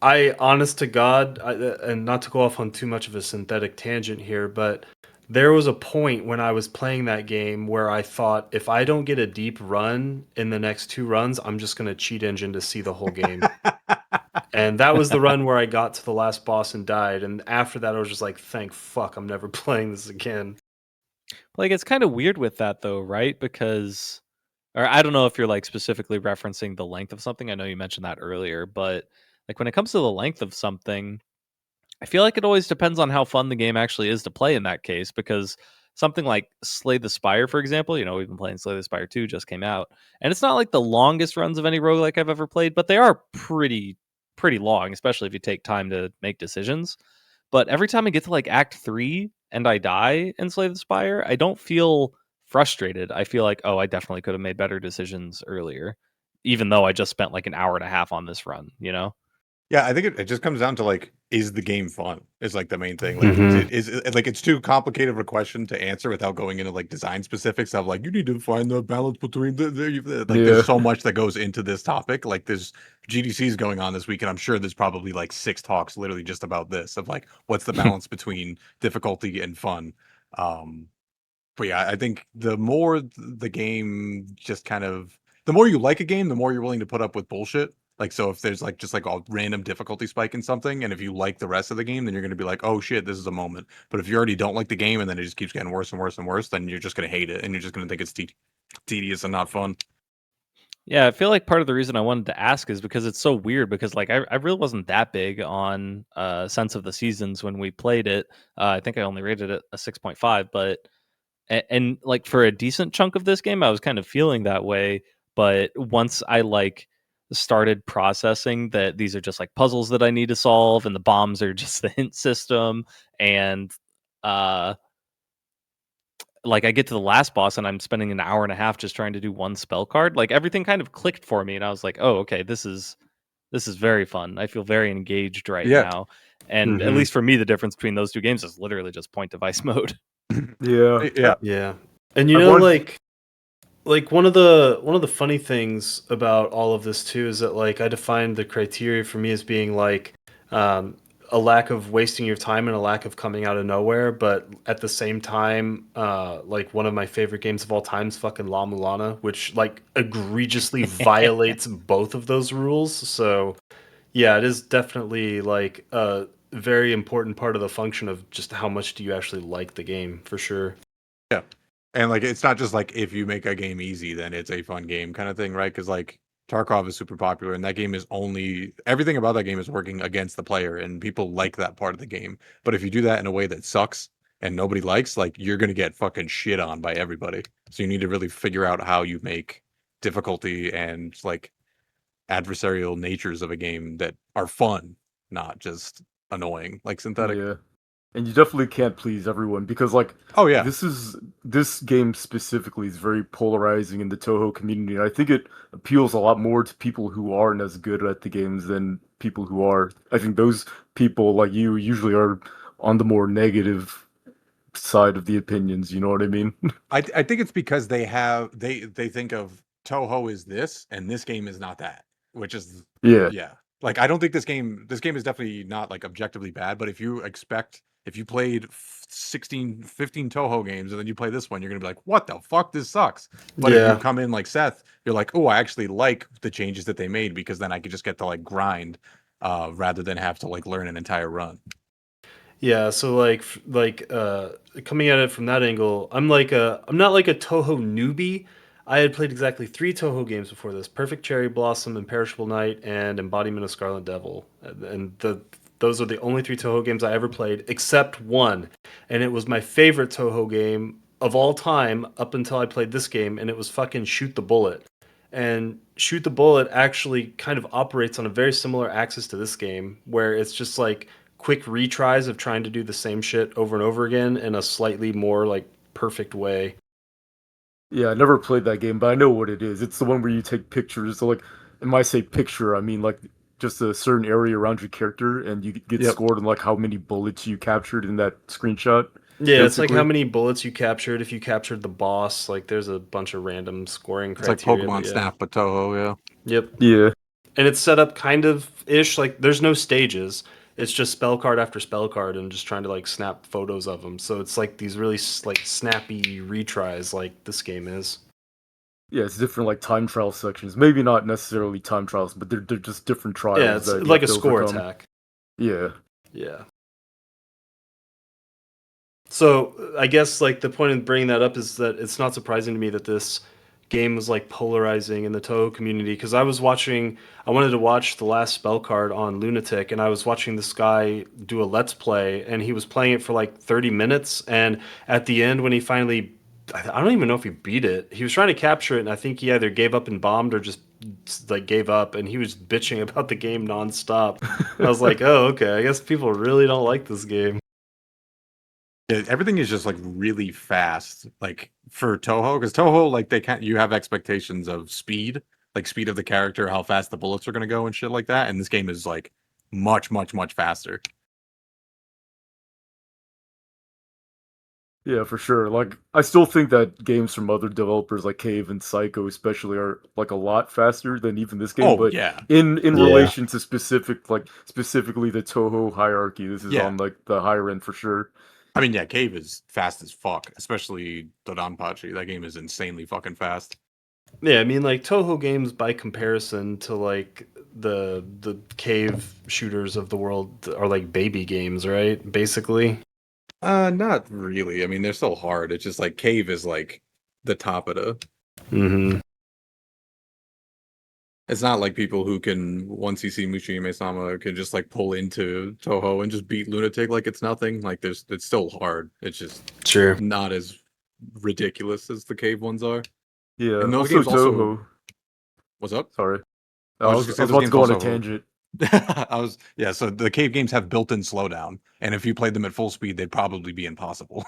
I, honest to God, and not to go off on too much of a synthetic tangent here, but there was a point when I was playing that game where I thought, if I don't get a deep run in the next two runs, I'm just going to cheat engine to see the whole game. And that was the run where I got to the last boss and died. And after that, I was just like, thank fuck, I'm never playing this again. Like it's kind of weird with that though, right? Because or I don't know if you're like specifically referencing the length of something. I know you mentioned that earlier, but like when it comes to the length of something, I feel like it always depends on how fun the game actually is to play in that case, because something like Slay the Spire, for example, we've been playing Slay the Spire 2, just came out, and it's not like the longest runs of any roguelike I've ever played, but they are pretty long, especially if you take time to make decisions. But every time I get to like Act 3 and I die in Slay the Spire, I don't feel frustrated. I feel like, oh, I definitely could have made better decisions earlier, even though I just spent like an hour and a half on this run, Yeah, I think it just comes down to like, is the game fun? Is like the main thing. Like, Mhm. is it, like it's too complicated of a question to answer without going into like design specifics of like you need to find the balance between like Yeah. there's so much that goes into this topic. Like there's GDCs going on this week, and I'm sure there's probably like 6 talks literally just about this of like what's the balance between difficulty and fun. Um, but yeah, I think the more the game just kind of the more you like a game, the more you're willing to put up with bullshit. Like so if there's like just like a random difficulty spike in something, and if you like the rest of the game, then you're gonna be like, oh shit, this is a moment. But if you already don't like the game and then it just keeps getting worse and worse and worse, then you're just gonna hate it and you're just gonna think it's tedious and not fun. Yeah, I feel like part of the reason I wanted to ask is because it's so weird because like I really wasn't that big on Sense of the Seasons when we played it. I think I only rated it a 6.5, but and like for a decent chunk of this game I was kind of feeling that way, but once I like started processing that these are just like puzzles that I need to solve and the bombs are just the hint system, and uh like I get to the last boss and I'm spending an hour and a half just trying to do one spell card, like everything kind of clicked for me and I was like, oh, okay, this is very fun. I feel very engaged right Yeah. now. And at Mhm. least for me, the difference between those two games is literally just point device mode. Yeah. Yeah. Yeah. And I wanted- like one of the funny things about all of this too is that like I defined the criteria for me as being like um, a lack of wasting your time and a lack of coming out of nowhere, but at the same time, like one of my favorite games of all time is fucking La Mulana, which like egregiously violates both of those rules. So yeah, it is definitely like a very important part of the function of just how much do you actually like the game for sure. Yeah. And like it's not just like if you make a game easy, then it's a fun game kind of thing, right? Because like Tarkov is super popular and that game is only everything about that game is working against the player and people like that part of the game. But if you do that in a way that sucks and nobody likes, like you're gonna get fucking shit on by everybody. So you need to really figure out how you make difficulty and like adversarial natures of a game that are fun, not just annoying, like synthetic. Yeah. And you definitely can't please everyone because like Oh yeah. this game specifically is very polarizing in the Touhou community. And I think it appeals a lot more to people who aren't as good at the games than people who are. I think those people like you usually are on the more negative side of the opinions, you know what I mean? I think it's because they think of Toho is this and this game is not that, which is Yeah. yeah. Like I don't think this game is definitely not like objectively bad, but if you played 16 15 Toho games and then you play this one, you're going to be like, "What the fuck? This sucks." But if you Yeah. come in like Seth, you're like, "Oh, I actually like the changes that they made because then I could just get to like grind rather than have to like learn an entire run." Yeah, so coming at it from that angle, I'm not like a Toho newbie. I had played exactly 3 Toho games before this: Perfect Cherry Blossom, Imperishable Night, and Embodiment of Scarlet Devil. And those are the only 3 Toho games I ever played, except one, and it was my favorite Toho game of all time up until I played this game, and it was fucking Shoot the Bullet. And Shoot the Bullet actually kind of operates on a very similar axis to this game, where it's just like quick retries of trying to do the same shit over and over again in a slightly more like perfect way. Yeah, I never played that game, but I know what it is. It's the one where you take pictures. So like, and when I say picture, I mean like just a certain area around your character, and you get Yep. scored on like how many bullets you captured in that screenshot. Yeah, it's like how Basically. many bullets you captured if you captured the boss. Like there's a bunch of random scoring It's like criteria. Pokemon But yeah. Snap but Toho, yeah. Yep. Yeah, And it's set up kind of ish like there's no stages. It's just spell card after spell card and just trying to like snap photos of them. So it's like these really like snappy retries like this game is. yeah, it's different like time trial sections. Maybe not necessarily time trials, but they're just different Yeah, trials it's that you like have a to score overcome. attack. Yeah, Yeah. So I guess like the point of bringing that up is that it's not surprising to me that this game was like polarizing in the Touhou community, because I wanted to watch the last spell card on Lunatic, and I was watching this guy do a let's play, and he was playing it for like 30 minutes, and at the end when he finally, I don't even know if he beat it. He was trying to capture it, and I think he either gave up and bombed or just like gave up, and he was bitching about the game nonstop. I was like, oh, okay, I guess people really don't like this game. Yeah, everything is just like really fast, like for Touhou, because Touhou, like you have expectations of speed, like speed of the character, how fast the bullets are gonna go and shit like that. And this game is like much, much, much faster. Yeah, for sure. Like, I still think that games from other developers like Cave and Psycho especially are like a lot faster than even this game. Oh But yeah, in Yeah. relation to specifically the Toho hierarchy, this is Yeah. on like the higher end for sure. I mean, yeah, Cave is fast as fuck, especially Dodonpachi. That game is insanely fucking fast. Yeah, I mean, like Touhou games by comparison to like the cave shooters of the world are like baby games, right? Basically. Not really. I mean, they're still hard. It's just like Cave is like the top of the. Mm-hmm. It's not like people who can, once you see Mushihime-sama, can just like pull into Touhou and just beat Lunatic like it's nothing. Like it's still hard. It's just Sure. not as ridiculous as the Cave ones are. Yeah, And those also games also. Toho. What's up? Sorry, I was just I gonna was say about those to go on games a also. tangent. Yeah. So the Cave games have built-in slowdown, and if you played them at full speed, they'd probably be impossible.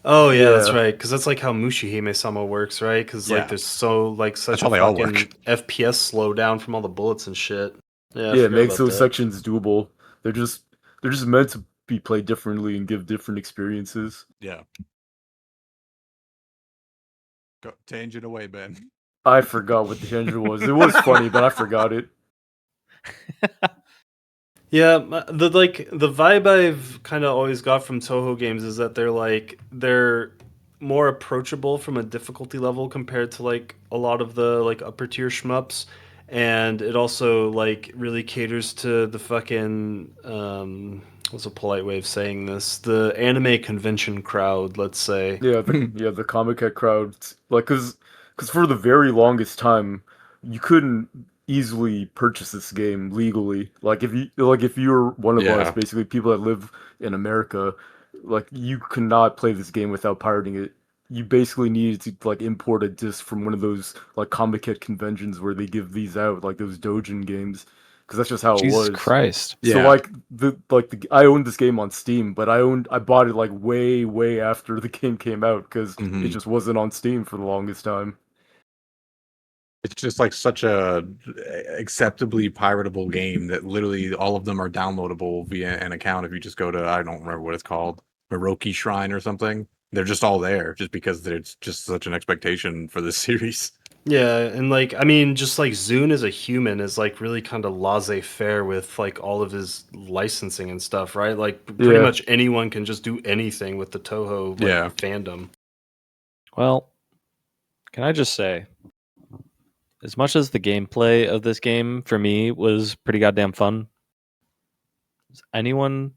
Oh yeah, that's Yeah. right. Because that's like how Mushihime-sama works, right? Because Yeah. like there's so like such how a they all fucking work. FPS slowdown from all the bullets and shit. Yeah, I Yeah, it forgot makes about those that. sections doable. They're just meant to be played differently and give different experiences. Yeah. Go tangent away, Ben. I forgot what the tangent was. It was funny, but I forgot it. Yeah, the vibe I've kind of always got from Toho games is that they're more approachable from a difficulty level compared to like a lot of the like upper tier shmups, and it also like really caters to the fucking what's a polite way of saying this? The anime convention crowd, let's say. Yeah, the comic head crowd, like, cause for the very longest time, you couldn't easily purchase this game legally. Like if you're one of us, Yeah. basically people that live in America, like you could not play this game without pirating it. You basically needed to like import a disc from one of those like comic head conventions where they give these out, like those Dojin games, because that's just how it Jesus was. Christ. So Yeah. I owned this game on Steam, but I bought it like way after the game came out because it Mhm. just wasn't on Steam for the longest time. It's just like such a acceptably piratable game that literally all of them are downloadable via an account if you just go to, I don't remember what it's called, Maroki Shrine or something. They're just all there just because there's just such an expectation for this series. Yeah, and like I mean, just like Zune as a human is like really kind of laissez-faire with like all of his licensing and stuff, right? Like pretty Yeah. much anyone can just do anything with the Toho like Yeah. fandom. Well, can I just say, as much as the gameplay of this game for me was pretty goddamn fun, anyone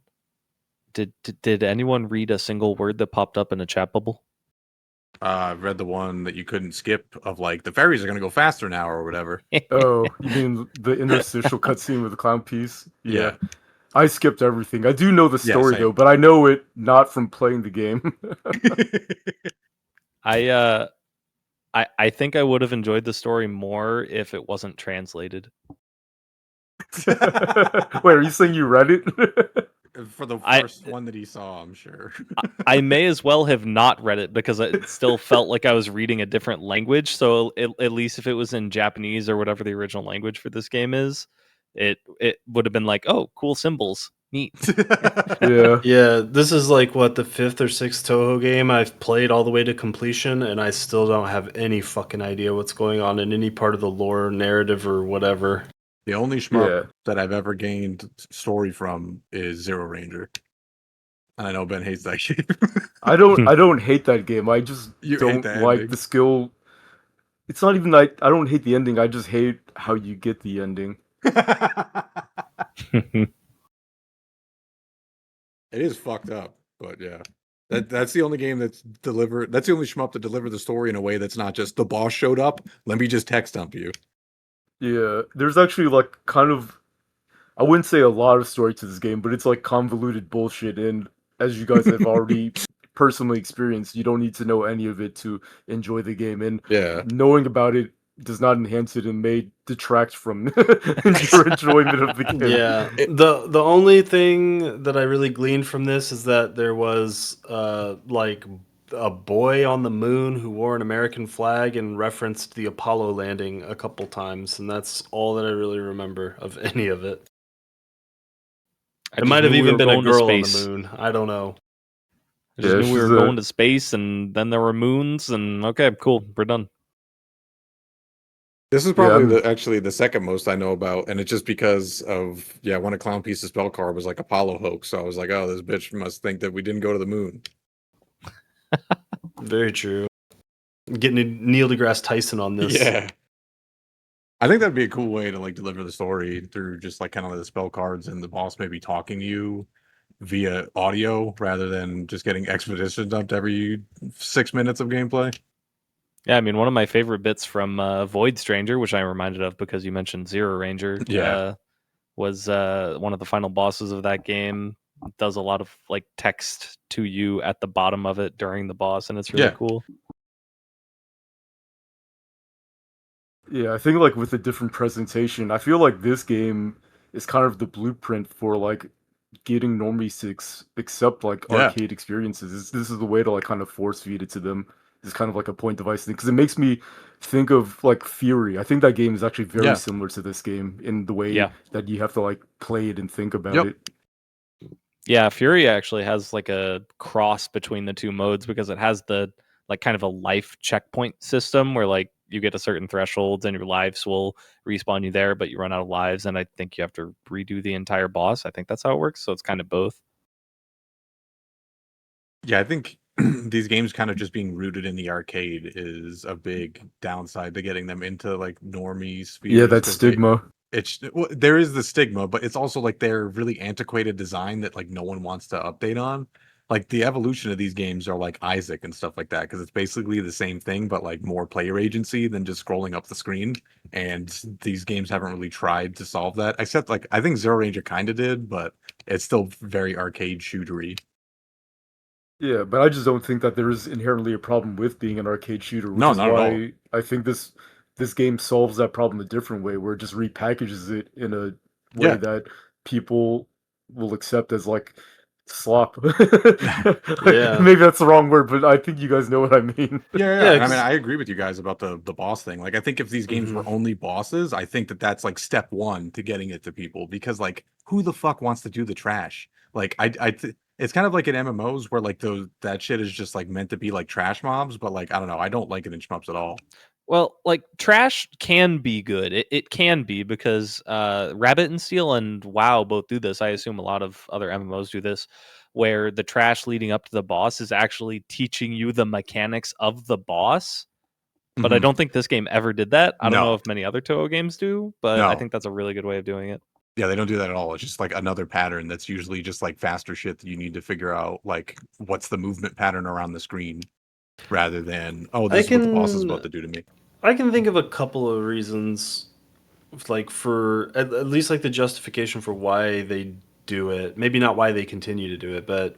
did anyone read a single word that popped up in a chat bubble? I've read the one that you couldn't skip of like the ferries are gonna go faster now or whatever. Oh, you mean the interstitial cutscene with the clown piece? Yeah. I skipped everything. I do know the Yeah, story same. though, but I know it not from playing the game. I think I would have enjoyed the story more if it wasn't translated. Wait, are you saying you read it? For the I- first one that he saw, I'm sure. I may as well have not read it because it still felt like I was reading a different language. So at least if it was in Japanese or whatever the original language for this game is, it would have been like, oh, cool symbols, neat. Yeah. Yeah, this is like what the fifth or sixth Toho game I've played all the way to completion, and I still don't have any fucking idea what's going on in any part of the lore, narrative, or whatever. The only shmup Yeah. that I've ever gained story from is Zero Ranger. And I know Ben hates that game. I don't hate that game. I just You hate don't the like ending. the skill. It's not even like I don't hate the ending. I just hate how you get the ending. It is fucked up, but yeah. That's the only game that's delivered. That's the only shmup to deliver the story in a way that's not just the boss showed up. Let me just text dump you. Yeah, there's actually like kind of, I wouldn't say a lot of story to this game, but it's like convoluted bullshit. And as you guys have already personally experienced, you don't need to know any of it to enjoy the game. And Yeah. knowing about it does not enhance it and may detract from your enjoyment of the game. Yeah. The only thing that I really gleaned from this is that there was like a boy on the moon who wore an American flag and referenced the Apollo landing a couple times, and that's all that I really remember of any of it. I It just might have knew we even were been a going to girl on the space. moon. I don't know. I just Yeah, knew we she's were going to space, and then there were moons, and okay, cool, we're done. This is Yeah, probably actually the second most I know about, and it's just because of when a clown piece of spell card was like Apollo hoax. So I was like, oh, this bitch must think that we didn't go to the moon. Very true. Getting Neil deGrasse Tyson on this. Yeah. I think that'd be a cool way to like deliver the story through just like kind of like the spell cards and the boss maybe talking to you via audio rather than just getting expedition dumped every 6 minutes of gameplay. Yeah, I mean, one of my favorite bits from Void Stranger, which I'm reminded of because you mentioned Zero Ranger, Yeah. was one of the final bosses of that game. It does a lot of like text to you at the bottom of it during the boss, and it's really Yeah. cool. yeah, I think like with a different presentation, I feel like this game is kind of the blueprint for like getting normies to accept like Yeah. arcade experiences. This is the way to like kind of force feed it to them. It's kind of like a point device thing because it makes me think of like Fury. I think that game is actually very Yeah. similar to this game in the way Yeah. that you have to like play it and think about Yep. it. Yeah, Fury actually has like a cross between the two modes because it has the like kind of a life checkpoint system where like you get to certain thresholds and your lives will respawn you there, but you run out of lives and I think you have to redo the entire boss. I think that's how it works. So it's kind of both. Yeah, I think these games kind of just being rooted in the arcade is a big downside to getting them into like normie spheres. Yeah, that 'cause stigma. there is the stigma, but it's also like they're really antiquated design that like no one wants to update on. Like the evolution of these games are like Isaac and stuff like that because it's basically the same thing but like more player agency than just scrolling up the screen. And these games haven't really tried to solve that. Except like I think Zero Ranger kind of did, but it's still very arcade shootery. Yeah, but I just don't think that there is inherently a problem with being an arcade shooter, which No, is not at all. why I think this game solves that problem a different way, where it just repackages it in a way Yeah. that people will accept as like slop. Yeah. Maybe that's the wrong word, but I think you guys know what I mean. Yeah, And I mean, 'cause- I agree with you guys about the boss thing. Like, I think if these games were only bosses, I think that that's like step one to getting it to people because, like, who the fuck wants to do the trash? Like, it's kind of like in MMOs where like that shit is just like meant to be like trash mobs, but like I don't know, I don't like it in shmups at all. Well, like trash can be good. It can be because Rabbit and Steel and WoW both do this. I assume a lot of other MMOs do this, where the trash leading up to the boss is actually teaching you the mechanics of the boss. But I Mhm. don't think this game ever did that. I don't know No, if many other Touhou games do, but I no, think that's a really good way of doing it. yeah, they don't do that at all. It's just like another pattern that's usually just like faster shit that you need to figure out like what's the movement pattern around the screen rather than oh, I this is what the boss is about can to do to me. I can think of a couple of reasons, like for at least like the justification for why they do it. Maybe not why they continue to do it, but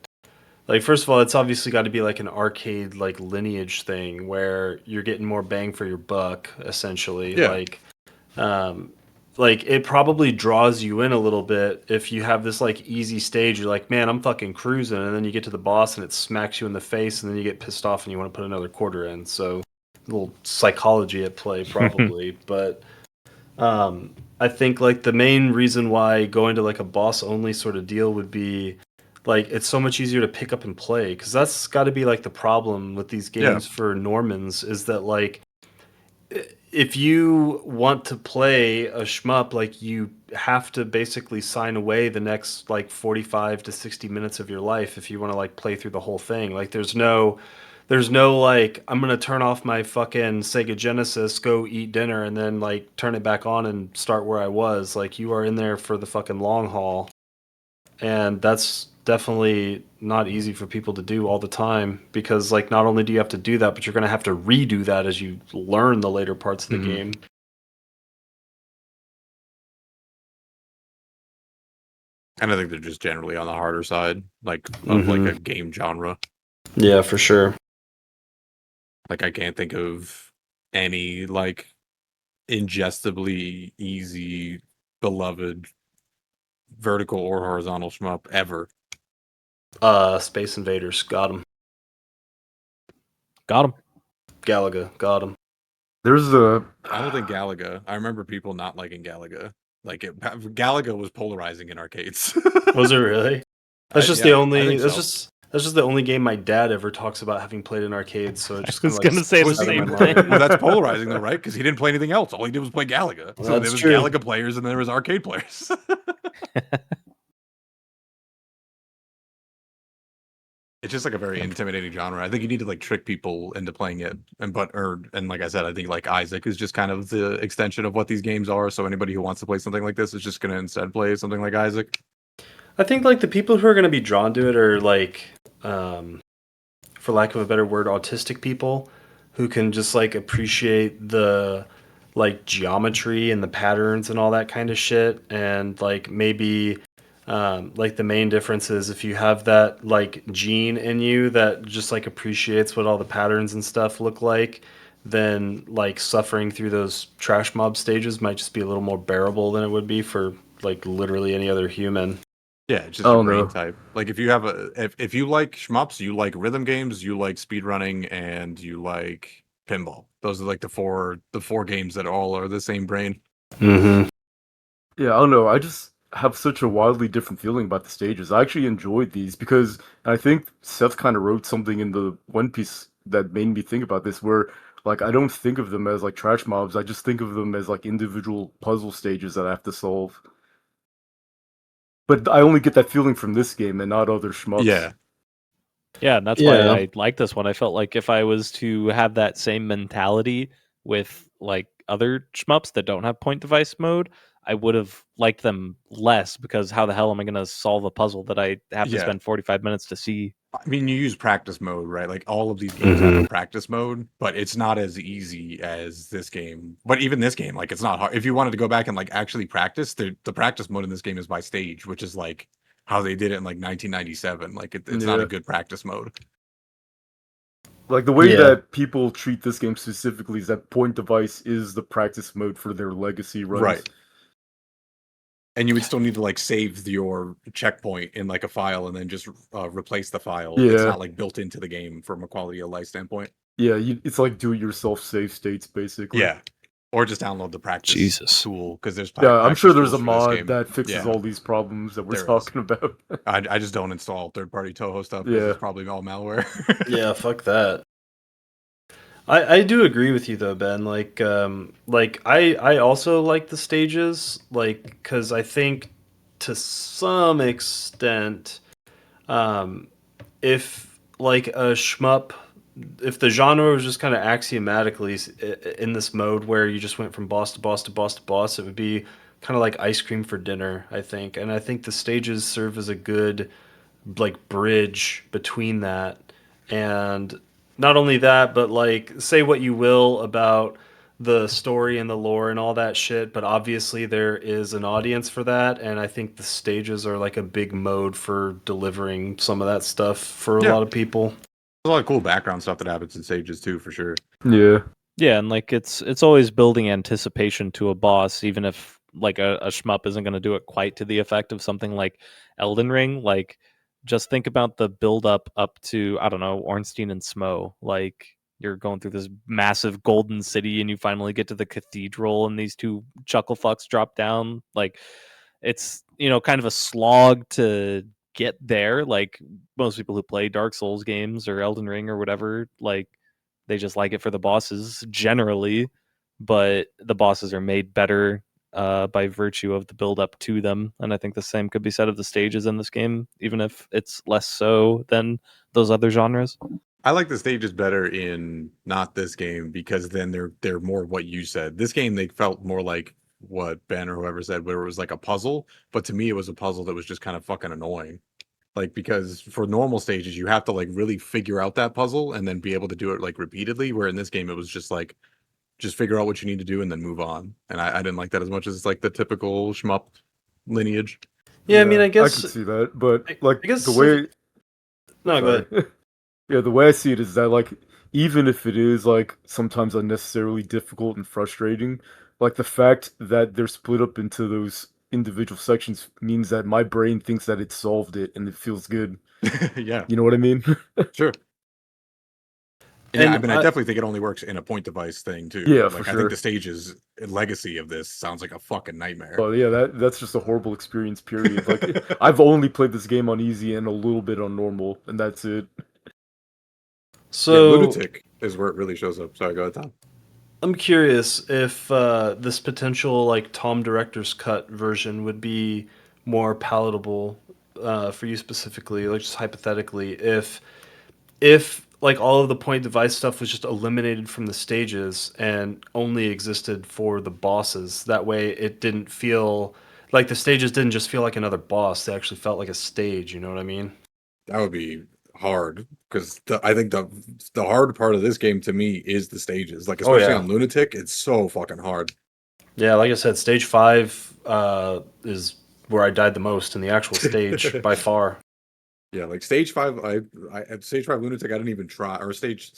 like first of all, it's obviously got to be like an arcade like lineage thing where you're getting more bang for your buck, essentially. Yeah. Like it probably draws you in a little bit if you have this like easy stage. You're like, man, I'm fucking cruising, and then you get to the boss and it smacks you in the face, and then you get pissed off and you want to put another quarter in. So, a little psychology at play probably, but I think like the main reason why going to like a boss only sort of deal would be like it's so much easier to pick up and play because that's got to be like the problem with these Yeah. games for Normans is that like if you want to play a shmup, like you have to basically sign away the next like 45 to 60 minutes of your life if you want to like play through the whole thing. Like there's no like I'm going to turn off my fucking Sega Genesis, go eat dinner and then like turn it back on and start where I was. Like you are in there for the fucking long haul. and that's definitely not easy for people to do all the time because like not only do you have to do that, but you're going to have to redo that as you learn the later parts of the game. And I think they're just generally on the harder side, like of like a game genre. Yeah, for sure. Like I can't think of any like ingestably easy, beloved vertical or horizontal shmup ever. Space Invaders, got him. Got him. Galaga, got him. There's a I don't think Galaga. I remember people not liking Galaga. Like Galaga was polarizing in arcades. Was it really? That's just the Yeah, I only. think That's so. just the only game my dad ever talks about having played in arcades. So it just was kinda, gonna say the slipped out of same my thing. mind. Well, that's polarizing though, right? Because he didn't play anything else. All he did was play Galaga. So That's there was true. Galaga players and then there was arcade players. It's just like a very intimidating genre. I think you need to like trick people into playing it, and like I said, I think like Isaac is just kind of the extension of what these games are. So anybody who wants to play something like this is just going to instead play something like Isaac. I think like the people who are going to be drawn to it are like, for lack of a better word, autistic people who can just like appreciate the like geometry and the patterns and all that kind of shit, and like maybe like the main difference is if you have that like gene in you that just like appreciates what all the patterns and stuff look like, then like suffering through those trash mob stages might just be a little more bearable than it would be for like literally any other human. Yeah, it's just I your don't brain know. type. Like if you have if you like shmups, you like rhythm games, you like speedrunning, and you like pinball. Those are like the four games that all are the same brain. Mm-hmm. Yeah, I don't know. I just have such a wildly different feeling about the stages. I actually enjoyed these because I think Seth kind of wrote something in the One Piece that made me think about this, where like I don't think of them as like trash mobs. I just think of them as like individual puzzle stages that I have to solve. But I only get that feeling from this game and not other shmups. Yeah, Yeah, and that's why I like this one. I felt like if I was to have that same mentality with like other shmups that don't have point device mode, I would have liked them less because how the hell am I going to solve a puzzle that I have to yeah. spend 45 minutes to see? I mean, you use practice mode, right? Like all of these games have a practice mode, but it's not as easy as this game. But even this game, like it's not hard. If you wanted to go back and like actually practice, the practice mode in this game is by stage, which is like how they did it in like 1997. Like it's not a Yeah. good practice mode. Like the way Yeah. that people treat this game specifically is that point device is the practice mode for their legacy runs. Right. And you would still need to like save your checkpoint in like a file and then just replace the file. It's Yeah. not like built into the game from a quality of life standpoint. Yeah, it's like do-it-yourself save states basically. Yeah. Or just download the practice Jesus. tool because there's Yeah, I'm sure there's tools a for this mod game. that fixes Yeah. all these problems that we're There is. talking about. I just don't install third-party Touhou stuff because Yeah. it's probably all malware. Yeah, fuck that. I do agree with you though, Ben. Like I also like the stages, like because I think to some extent, if like a shmup, if the genre was just kind of axiomatically in this mode where you just went from boss to boss to boss to boss, it would be kind of like ice cream for dinner, I think. And I think the stages serve as a good like bridge between that. And not only that, but like say what you will about the story and the lore and all that shit, but obviously there is an audience for that, and I think the stages are like a big mode for delivering some of that stuff for a Yeah. lot of people. There's a lot of cool background stuff that happens in stages too, for sure. Yeah. Yeah, and like it's always building anticipation to a boss, even if like a shmup isn't going to do it quite to the effect of something like Elden Ring. Like, just think about the build up to I don't know Ornstein and Smo. Like you're going through this massive golden city, and you finally get to the cathedral, and these two chuckle fucks drop down. Like it's kind of a slog to get there. Like most people who play Dark Souls games or Elden Ring or whatever, like they just like it for the bosses generally, but the bosses are made better by virtue of the build up to them. And I think the same could be said of the stages in this game, even if it's less so than those other genres. I like the stages better in not this game because then they're more what you said. This game they felt more like what Ben or whoever said, where it was like a puzzle, but to me it was a puzzle that was just kind of fucking annoying. Like, because for normal stages you have to like really figure out that puzzle and then be able to do it like repeatedly, where in this game it was just like just figure out what you need to do and then move on. And I didn't like that as much as like the typical shmup lineage. Yeah, I mean, I I guess could see that, but I like guess the way, no, go sorry, ahead. yeah, the way I see it is that like even if it is like sometimes unnecessarily difficult and frustrating, like the fact that they're split up into those individual sections means that my brain thinks that it solved it and it feels good. Yeah, You know what I mean? sure. And yeah, I And mean, I definitely think it only works in a point device thing too. Yeah, for Like, I think the sure. stages legacy of this sounds like a fucking nightmare. Oh yeah, that's just a horrible experience. Period. Like I've only played this game on easy and a little bit on normal, and that's it. Yeah, so Lunatic is where it really shows up. Sorry, go ahead, Tom. I'm curious if this potential like Tom Director's cut version would be more palatable for you specifically, like just hypothetically, if like all of the point device stuff was just eliminated from the stages and only existed for the bosses. That way, it didn't feel like the stages didn't just feel like another boss. They actually felt like a stage. You know what I mean? That would be hard because I think the hard part of this game to me is the stages. Like, Oh especially yeah, on Lunatic, it's so fucking hard. yeah. Like I said, stage 5 is where I died the most in the actual stage by far. Yeah, like stage 5, I at stage 5 Lunatic, I didn't even try, or stage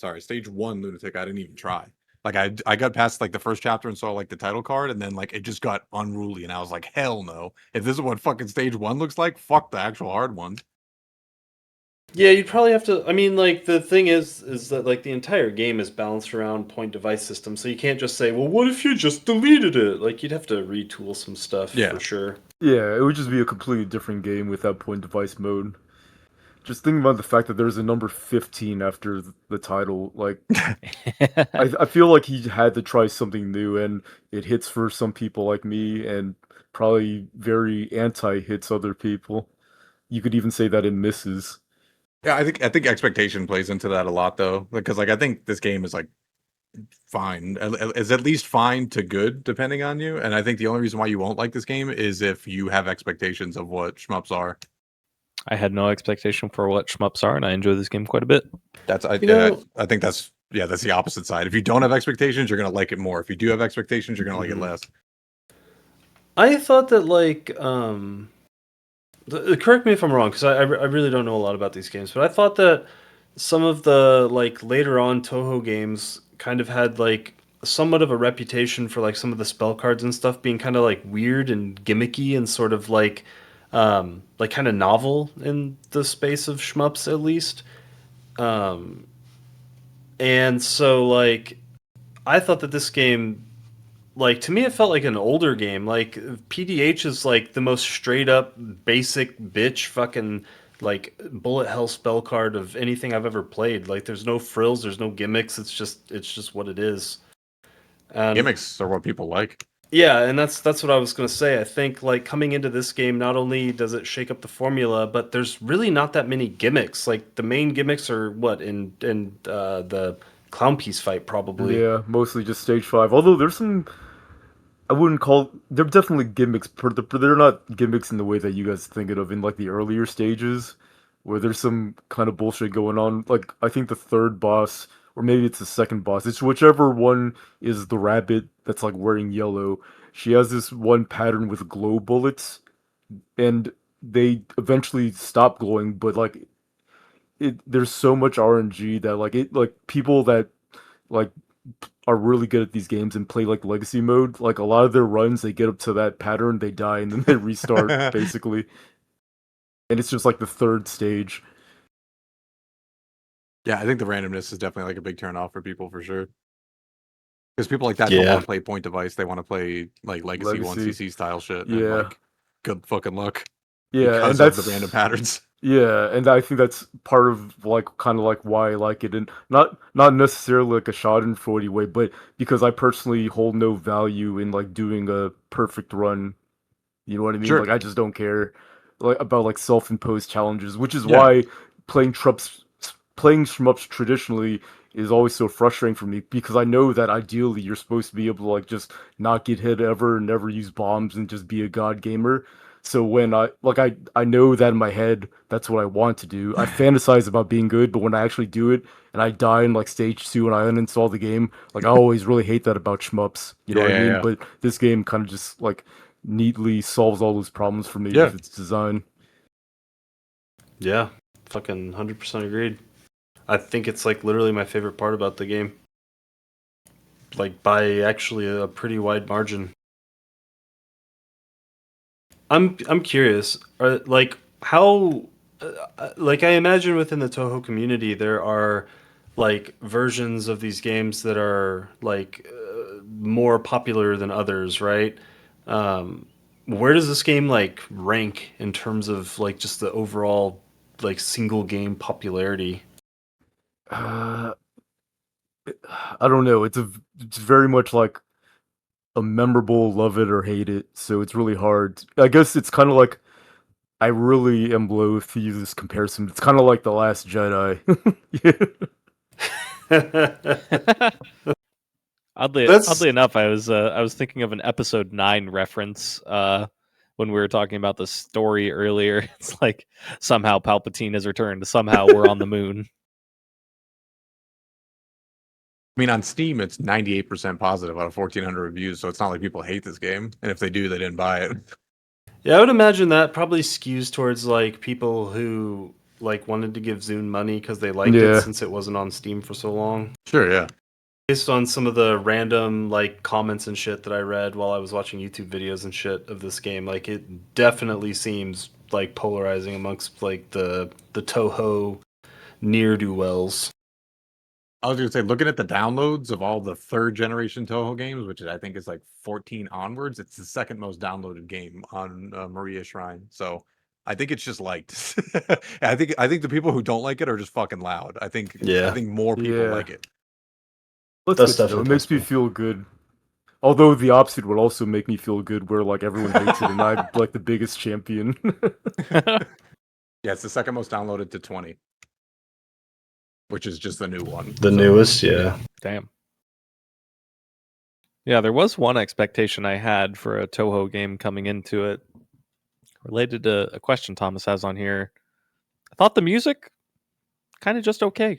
1 Lunatic, I didn't even try. Like, I got past like the first chapter and saw like the title card, and then like it just got unruly, and I was like, hell no! If this is what fucking stage 1 looks like, fuck the actual hard ones. Yeah, you'd probably have to. I mean, like the thing is that like the entire game is balanced around point device system, so you can't just say, "Well, what if you just deleted it?" Like you'd have to retool some stuff Yeah, for sure. Yeah, it would just be a completely different game with that point device mode. Just thinking about the fact that there's a number 15 after the title, like I feel like he had to try something new, and it hits for some people like me, and probably very anti-hits other people. You could even say that it misses. yeah. I think expectation plays into that a lot though, because like I think this game is like fine, is at least fine to good depending on you. And I think the only reason why you won't like this game is if you have expectations of what shmups are. I had no expectation for what shmups are, and I enjoy this game quite a bit. That's You know, I think that's that's the opposite side. If you don't have expectations, you're gonna like it more. If you do have expectations, you're gonna like it Mhm. less. I thought that like correct me if I'm wrong because I really don't know a lot about these games, but I thought that some of the like later on Touhou games kind of had like somewhat of a reputation for like some of the spell cards and stuff being kind of like weird and gimmicky and sort of like kind of novel in the space of shmups at least. Um, and so like I thought that this game like to me it felt like an older game. Like PDH is like the most straight up basic bitch fucking like bullet hell spell card of anything I've ever played. Like there's no frills, there's no gimmicks. It's just what it is. And Gimmicks are what people like. yeah, and that's what I was gonna say. I think like coming into this game, not only does it shake up the formula, but there's really not that many gimmicks. Like the main gimmicks are what in the clown piece fight probably. Yeah, mostly just stage 5. Although there's some, I wouldn't call, they're definitely gimmicks, but they're not gimmicks in the way that you guys think it of in like the earlier stages, where there's some kind of bullshit going on. Like I think the third boss, or maybe it's the second boss, it's whichever one is the rabbit that's like wearing yellow. She has this one pattern with glow bullets, and they eventually stop glowing, but like there's so much RNG that like people that like are really good at these games and play like legacy mode, like a lot of their runs they get up to that pattern, they die, and then they restart basically. And it's just like the third stage. Yeah, I think the randomness is definitely like a big turn off for people for sure. Because people like that don't Yeah. want to play point device; they want to play like legacy one Legacy. CC style shit, and Yeah. like good fucking luck Yeah, and because of the random patterns. yeah, and I think that's part of like kind of like why I like it, and not necessarily like a Schadenfreude way, but because I personally hold no value in like doing a perfect run. You know what I mean? Sure. Like I just don't care like about like self-imposed challenges, which is Yeah. why playing shmups traditionally is always so frustrating for me because I know that ideally you're supposed to be able to like just not get hit ever, never use bombs, and just be a god gamer. So when I know that in my head that's what I want to do. I fantasize about being good, but when I actually do it and I die in like stage 2 and I uninstall the game, like I always really hate that about shmups. You know Yeah, what I yeah, mean? yeah. But this game kind of just like neatly solves all those problems for me Yeah. with its design. Yeah, fucking 100% agreed. I think it's like literally my favorite part about the game. Like by actually a pretty wide margin. I'm curious. Like how like I imagine within the Touhou community there are like versions of these games that are like more popular than others, right? Um, where does this game like rank in terms of like just the overall like single game popularity? Uh, I don't know. It's very much like a memorable love it or hate it. So it's really hard. I guess it's kind of like I really am loath to use this comparison. It's kind of like The Last Jedi. Yeah. That's Oddly enough, I was thinking of an episode 9 reference when we were talking about the story earlier. It's like somehow Palpatine has returned. Somehow we're on the moon. I mean, on Steam, it's 98% positive out of 1,400 reviews, so it's not like people hate this game. And if they do, they didn't buy it. Yeah, I would imagine that probably skews towards like people who like wanted to give Zune money because they liked it Yeah. since it wasn't on Steam for so long. Sure, yeah. Based on some of the random like comments and shit that I read while I was watching YouTube videos and shit of this game, like it definitely seems like polarizing amongst like the Toho near do wells. I was gonna say, looking at the downloads of all the third generation Toho games, which I think is like 14 onwards, it's the second most downloaded game on Maria Shrine. So I think it's just liked. I think the people who don't like it are just fucking loud. I Yeah, think more people Yeah. like it. That's that's good to know. It definitely makes me possible. feel good. Although the opposite would also make me feel good, where like everyone hates it and I'm like the biggest champion. Yeah, it's the second most downloaded to 20, which is just the new one. The So, newest, yeah. Damn. Yeah, there was one expectation I had for a Toho game coming into it related to a question Thomas has on here. I thought the music kind of just okay.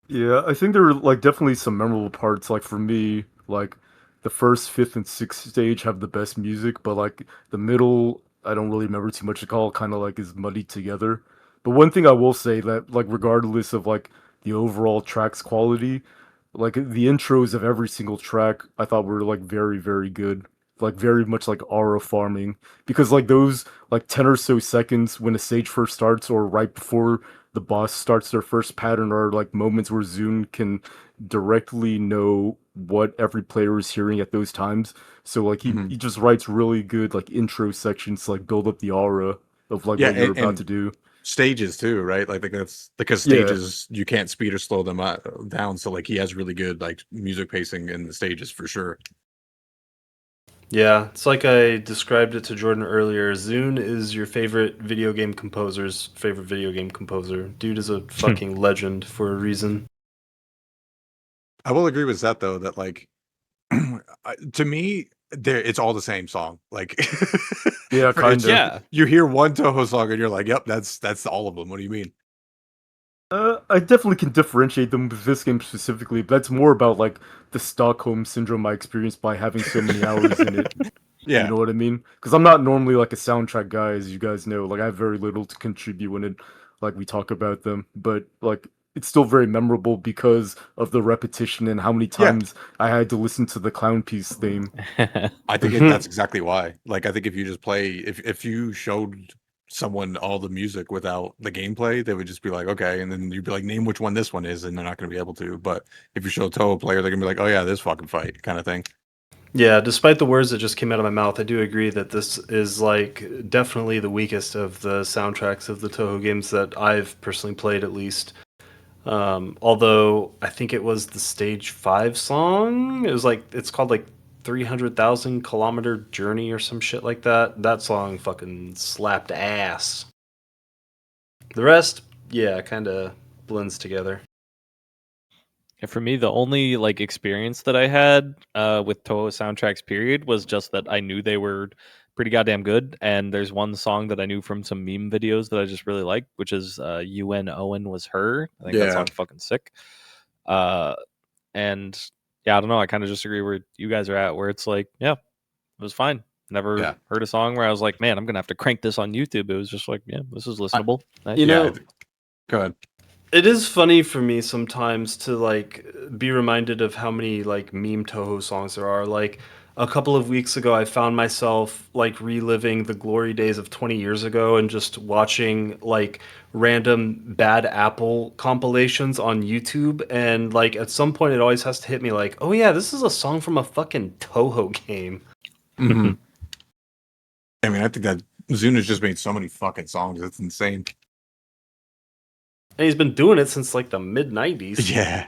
Yeah, I think there were like definitely some memorable parts. Like for me, like the first, fifth, and sixth stage have the best music, but like the middle, I don't really remember too much. It all kind of like is muddied together. But one thing I will say that like regardless of like the overall track's quality, like the intros of every single track, I thought were like very, very good. Like very much like aura farming because like those like 10 or so seconds when a stage first starts or right before the boss starts their first pattern are like moments where Zune can directly know what every player is hearing at those times. So like he just writes really good like intro sections to like build up the aura of like yeah, what you're about and to do. stages too, right? Like that's because Yeah. stages you can't speed or slow them down. So like he has really good like music pacing in the stages for sure. Yeah, it's like I described it to Jordan earlier. Zune is your favorite video game composer's favorite video game composer. Dude is a fucking legend for a reason. I will agree with that though that like to me there it's all the same song. Like Yeah, it's kind of. Yeah. you hear one Toho song and you're like, "Yep, that's all of them." What do you mean? I definitely can differentiate them with this game specifically, but that's more about like the Stockholm syndrome I experienced by having so many hours in it. You Yeah. know what I mean? Because I'm not normally like a soundtrack guy, as you guys know. Like I have very little to contribute when it, like we talk about them. But like it's still very memorable because of the repetition and how many Yeah. times I had to listen to the clown piece theme. I think that's exactly why. Like, I think if you just play, if you showed someone all the music without the gameplay, they would just be like, okay, and then you'd be like, name which one this one is, and they're not going to be able to. But if you show a Toho player, they're going to be like, oh yeah, this fucking fight, kind of thing. Yeah, despite the words that just came out of my mouth, I do agree that this is like definitely the weakest of the soundtracks of the Toho games that I've personally played, at least. Although I think it was the Stage 5 song. It was like it's called like 300,000 kilometer journey or some shit like that. That song fucking slapped ass. The rest, yeah, kind of blends together. For me, the only like experience that I had with Touhou soundtracks, period, was just that I knew they were pretty goddamn good. And there's one song that I knew from some meme videos that I just really like, which is UN Owen Was Her. I think that Yeah. song's fucking sick. And yeah, I don't know. I kind of just agree where you guys are at, where it's like, yeah, it was fine. Never Yeah. heard a song where I was like, man, I'm gonna have to crank this on YouTube. It was just like, yeah, this is listenable. Nice. You know, Yeah, go ahead. it is funny for me sometimes to like be reminded of how many like meme Toho songs there are. Like a couple of weeks ago, I found myself like reliving the glory days of 20 years ago and just watching like random Bad Apple compilations on YouTube. And like at some point, it always has to hit me like, oh yeah, this is a song from a fucking Toho game. Mhm. I mean, I think that Zuna's just made so many fucking songs. It's insane. And he's been doing it since like the mid 90s. Yeah.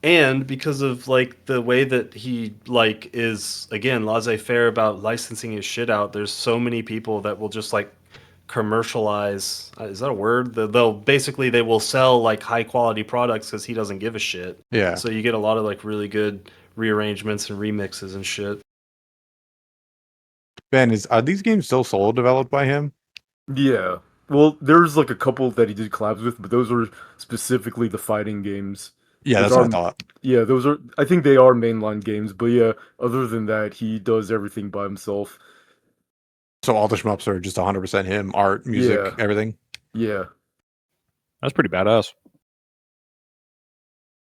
And because of like the way that he like is again laissez-faire about licensing his shit out, there's so many people that will just like commercialize, is that a word? They will sell like high quality products because he doesn't give a shit. Yeah. So you get a lot of like really good rearrangements and remixes and shit. Ben, are these games still solo developed by him? Yeah. Well, there's like a couple that he did collabs with, but those are specifically the fighting games. Yeah, Those that's what I are- thought. Yeah, those are. I think they are mainline games, but yeah, other than that, he does everything by himself. So all the shmups are just 100% him, art, music, Yeah. everything. Yeah. That's pretty badass.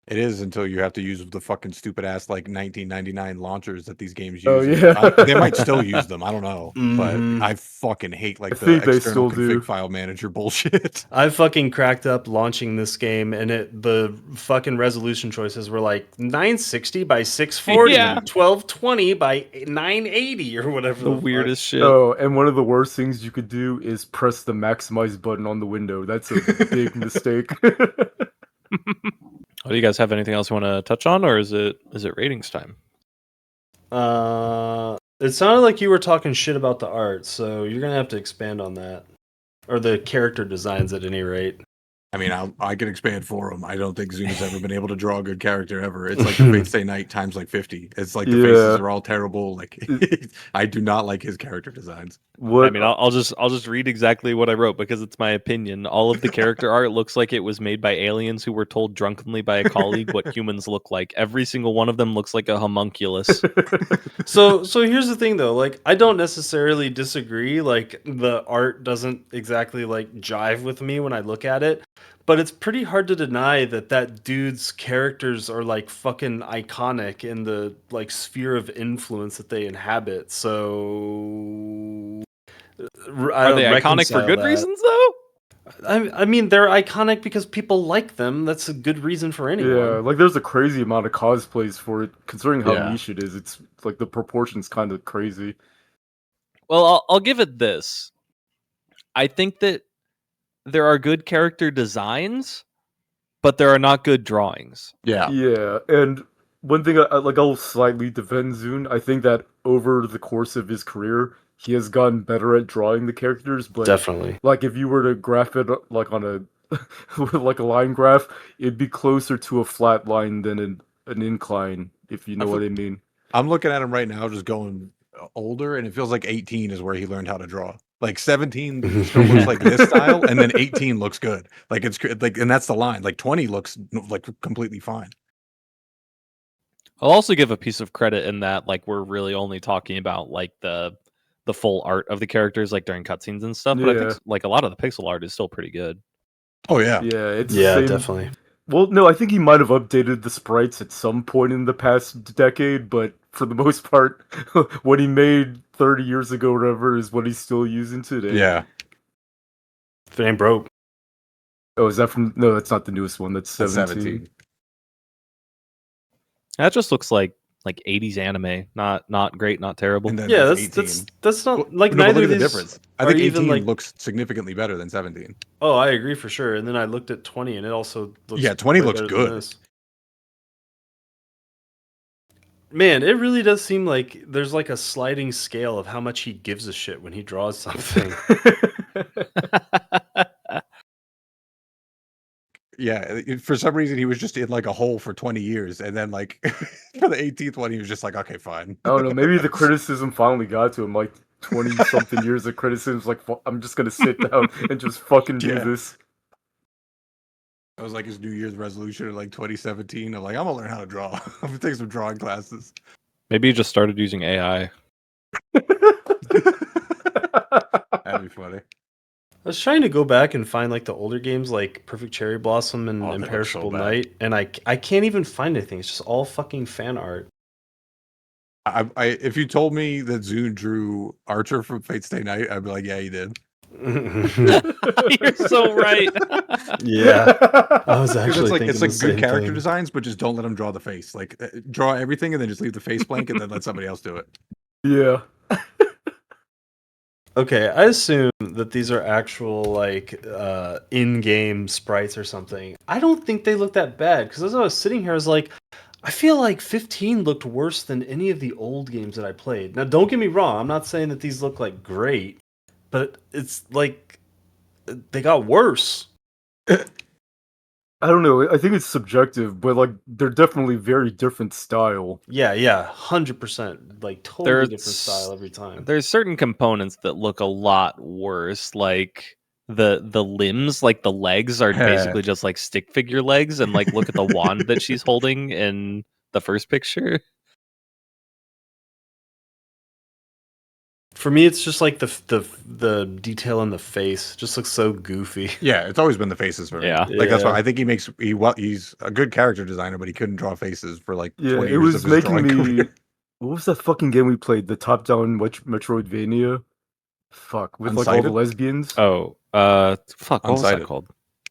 It is until you have to use the fucking stupid ass like 1999 launchers that these games use. Oh, yeah. They might still use them. I don't know, Mhm. but I fucking hate like I the think they external still config do. file manager bullshit. I fucking cracked up launching this game, and the fucking resolution choices were like 960 by 640, Yeah. 1220 by 980, or whatever. The fuck. weirdest shit. Oh, and one of the worst things you could do is press the maximize button on the window. That's a big mistake. Do you guys have anything else you want to touch on, or is it ratings time? It sounded like you were talking shit about the art, so you're gonna have to expand on that, or the character designs at any rate. I mean, I can expand for him. I don't think Zuna's ever been able to draw a good character ever. It's like the Fate Stay Night times like 50. It's like the faces Yeah. are all terrible. Like I do not like his character designs. What? I mean, I'll just read exactly what I wrote because it's my opinion. All of the character art looks like it was made by aliens who were told drunkenly by a colleague what humans look like. Every single one of them looks like a homunculus. So here's the thing though, like I don't necessarily disagree. Like the art doesn't exactly like jive with me when I look at it, but it's pretty hard to deny that dude's characters are like fucking iconic in the like sphere of influence that they inhabit. So Are they iconic for good reasons, though? I mean, they're iconic because people like them. That's a good reason for anyone. Yeah, like there's a crazy amount of cosplays for it, considering how Yeah. niche it is. It's like the proportions kind of crazy. Well, I'll give it this. I think that there are good character designs, but there are not good drawings. Yeah. Yeah, and one thing I'll slightly defend Zune. I think that over the course of his career, he has gotten better at drawing the characters. But Definitely. like if you were to graph it like on a like a line graph, it'd be closer to a flat line than an incline, if you know what I mean. I'm looking at him right now, just going older, and it feels like 18 is where he learned how to draw. Like 17 still looks like this style, and then 18 looks good. Like it's like, and that's the line. Like 20 looks like completely fine. I'll also give a piece of credit in that, like, we're really only talking about like the full art of the characters, like during cutscenes and stuff. But I think Yeah. like a lot of the pixel art is still pretty good. Oh yeah. Yeah, it's Yeah, the same. definitely. Well, no, I think he might have updated the sprites at some point in the past decade, but for the most part, what he made 30 years ago, or whatever, is what he's still using today. Yeah. If it ain't broke. Oh, is that from? No, that's not the newest one. That's That's 17. That just looks like 80s anime. Not great, not terrible. And then Yeah, there's that's not Well, like no, but neither look of at the these difference. I are think 18 even like. looks significantly better than 17. Oh, I agree for sure. And then I looked at 20, and it also looks. Yeah, 20 way looks better than good. this. Man, it really does seem like there's like a sliding scale of how much he gives a shit when he draws something. Yeah, for some reason he was just in like a hole for 20 years, and then like for the 18th one, he was just like, okay, fine. I don't know. Maybe the criticism finally got to him. Like 20-something years of criticism. Like, I'm just gonna sit down and just fucking do Yeah. this. That was like his New Year's resolution in like 2017. I'm like, I'm gonna learn how to draw. I'm gonna take some drawing classes. Maybe he just started using AI. That'd be funny. I was trying to go back and find like the older games like Perfect Cherry Blossom and Oh, they look so Imperishable bad. Night, and I can't even find anything. It's just all fucking fan art. If you told me that Zune drew Archer from Fate Stay Night, I'd be like, yeah, he did. You're so right. Yeah, I was 'Cause actually thinking it's like the good same character thing. designs, but just don't let him draw the face. Like draw everything and then just leave the face blank, and then let somebody else do it. Yeah. Okay, I assume that these are actual like in-game sprites or something. I don't think they look that bad because as I was sitting here, I was like, I feel like 15 looked worse than any of the old games that I played. Now, don't get me wrong, I'm not saying that these look like great, but it's like they got worse. I don't know. I think it's subjective, but like they're definitely very different style. Yeah, 100%, like totally There's- different style every time. There's certain components that look a lot worse, like the limbs, like the legs are basically just like stick figure legs, and like look at the wand that she's holding in the first picture. For me, it's just like the detail in the face just looks so goofy. Yeah, it's always been the faces for me. Yeah. Like that's why Yeah. I think he's a good character designer, but he couldn't draw faces for like Yeah, 20 it years was of his making drawing me. career. What was that fucking game we played? The top-down Metroidvania. Fuck, with like all the Unsighted? lesbians. Oh, fuck, what was that Unsighted. called?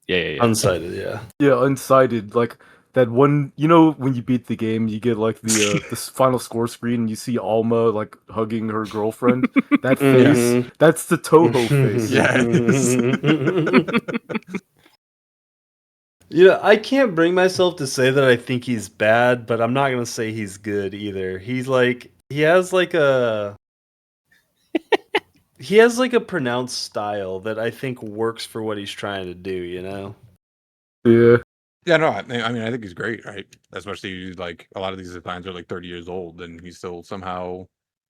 Yeah. Unsighted, yeah. Yeah, Unsighted. Like that one. You know, when you beat the game, you get like the final score screen, and you see Alma like hugging her girlfriend. That face. Mhm. That's the Touhou face. Yeah, it is. I can't bring myself to say that I think he's bad, but I'm not gonna say he's good either. He has like a pronounced style that I think works for what he's trying to do, you know? Yeah. Yeah, no, I mean, I think he's great, right? Especially like a lot of these designs are like 30 years old, and he still somehow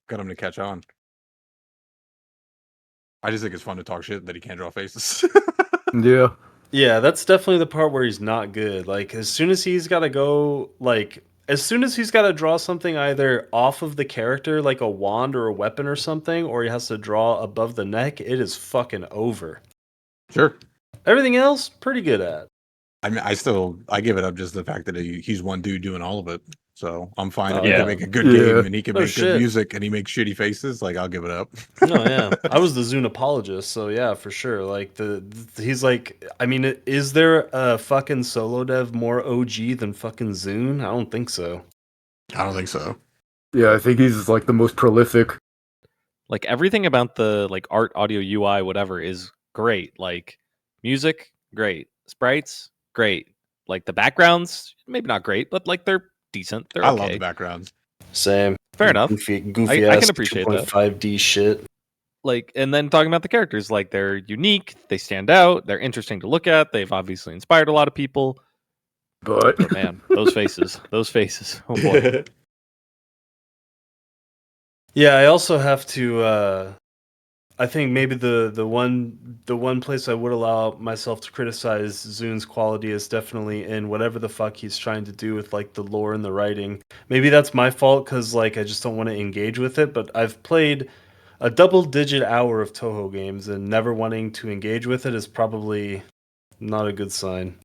got him to catch on. I just think it's fun to talk shit that he can't draw faces. Yeah. Yeah, that's definitely the part where he's not good. Like as soon as he's got to draw something either off of the character, like a wand or a weapon or something, or he has to draw above the neck, it is fucking over. Sure. Everything else, pretty good at. I mean, I give it up just the fact that he's one dude doing all of it. So I'm fine if Oh, he yeah. can make a good Yeah. game and he can Oh, make shit. good music and he makes shitty faces. Like I'll give it up. No, yeah, I was the Zune apologist, so yeah, for sure. Like he's like, I mean, is there a fucking solo dev more OG than fucking Zune? I don't think so. I don't think so. Yeah, I think he's like the most prolific. Like everything about the like art, audio, UI, whatever is great. Like music, great. Sprites, great. Like the backgrounds, maybe not great, but like they're decent. They're I okay. love the backgrounds. Same. Fair enough. Goofy I ass can appreciate that. 2.5D shit. Like, and then talking about the characters, like they're unique, they stand out, they're interesting to look at. They've obviously inspired a lot of people. But But man, those faces. Oh boy. Yeah, I also have to. I think maybe the one place I would allow myself to criticize Zune's quality is definitely in whatever the fuck he's trying to do with like the lore and the writing. Maybe that's my fault because like I just don't want to engage with it. But I've played a double-digit hour of Touhou games, and never wanting to engage with it is probably not a good sign.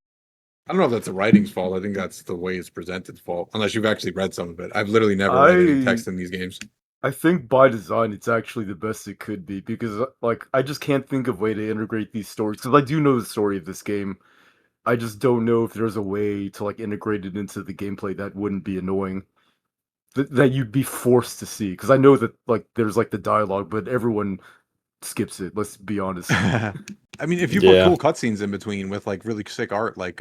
I don't know if that's the writing's fault. I think that's the way it's presented's fault. Unless you've actually read some of it. I've literally never read any text in these games. I think by design, it's actually the best it could be because, like, I just can't think of a way to integrate these stories because I do know the story of this game. I just don't know if there's a way to like integrate it into the gameplay that wouldn't be annoying, that you'd be forced to see. Because I know that like there's like the dialogue, but everyone skips it. Let's be honest. I mean, if you Yeah. put cool cutscenes in between with like really sick art, like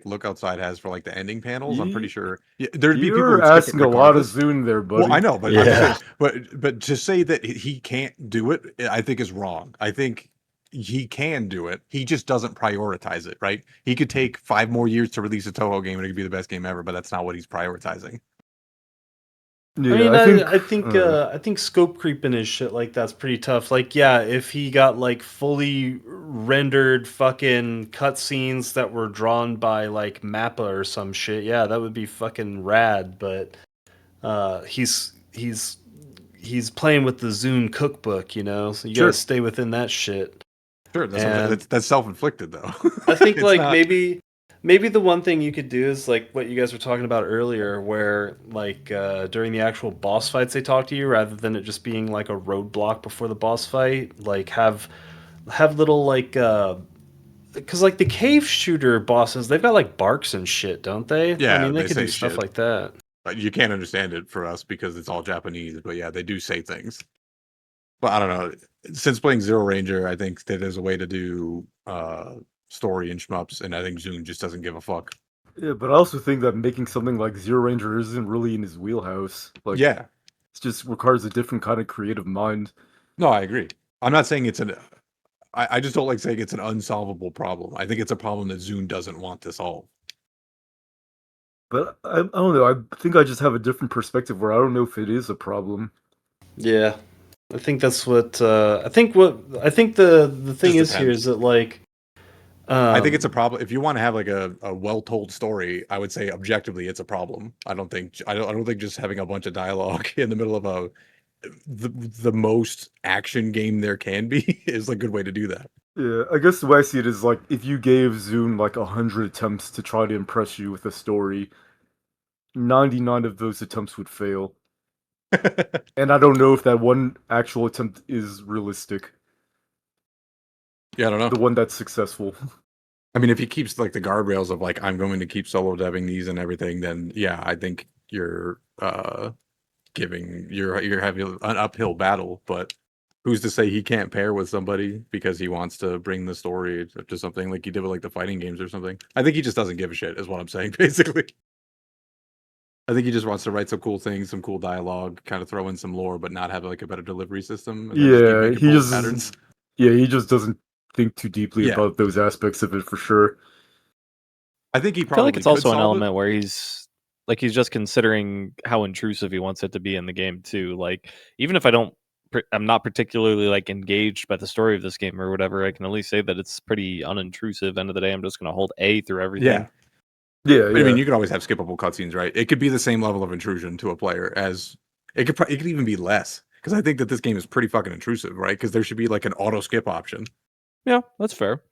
Look Outside has for like the ending panels, I'm pretty sure there'd be people You're who'd skip it asking a lot of regardless. Zune there, buddy. Well, I know, but Yeah. but to say that he can't do it, I think is wrong. I think he can do it. He just doesn't prioritize it, right? He could take 5 more years to release a Touhou game and it could be the best game ever, but that's not what he's prioritizing. Yeah, I mean, I I think scope creeping is shit like that's pretty tough. Like, yeah, if he got like fully rendered fucking cutscenes that were drawn by like Mappa or some shit, yeah, that would be fucking rad. But he's playing with the Zune cookbook, you know, so you Sure. gotta stay within that shit. Sure, that's what I'm saying. And That's self-inflicted though. I think It's like not- maybe the one thing you could do is like what you guys were talking about earlier, where like during the actual boss fights they talk to you rather than it just being like a roadblock before the boss fight. Like have little like because like the cave shooter bosses, they've got like barks and shit, don't they? I Yeah, mean, they they could say do stuff shit. like that. You can't understand it for us because it's all Japanese, but yeah, they do say things. But I don't know. Since playing Zero Ranger, I think that there's a way to do story and shmups, and I think Zune just doesn't give a fuck. Yeah, but I also think that making something like Zero Ranger isn't really in his wheelhouse. Like, Yeah. it just requires a different kind of creative mind. No, I agree. I'm not saying it's I just don't like saying it's an unsolvable problem. I think it's a problem that Zune doesn't want to solve. But I don't know. I think I just have a different perspective where I don't know if it is a problem. Yeah, I think that's what I think. I think the thing Just is here depends. is that like I think it's a problem. If you want to have like a well-told story, I would say objectively it's a problem. I don't think just having a bunch of dialogue in the middle of the most action game there can be is a good way to do that. Yeah, I guess the way I see it is like if you gave Zune like 100 attempts to try to impress you with a story, 99 of those attempts would fail. And I don't know if that one actual attempt is realistic. Yeah, I don't know. The one that's successful. I mean, if he keeps like the guardrails of like I'm going to keep solo deving these and everything, then yeah, I think you're you're having an uphill battle. But who's to say he can't pair with somebody because he wants to bring the story to something like he did with like the fighting games or something? I think he just doesn't give a shit, is what I'm saying, basically. I think he just wants to write some cool things, some cool dialogue, kind of throw in some lore, but not have like a better delivery system. And then just keep Yeah, making he bullet just patterns. yeah, he just doesn't think too deeply Yeah. about those aspects of it for sure. I think he I feel probably like it's could also an solve it. element where he's just considering how intrusive he wants it to be in the game too. Like even if I'm not particularly like engaged by the story of this game or whatever, I can at least say that it's pretty unintrusive. End of the day, I'm just going to hold A through everything. Yeah, I mean, yeah. you could always have skippable cutscenes, right? It could be the same level of intrusion to a player as it could even be less because I think that this game is pretty fucking intrusive, right? Because there should be like an auto skip option. Yeah, that's fair.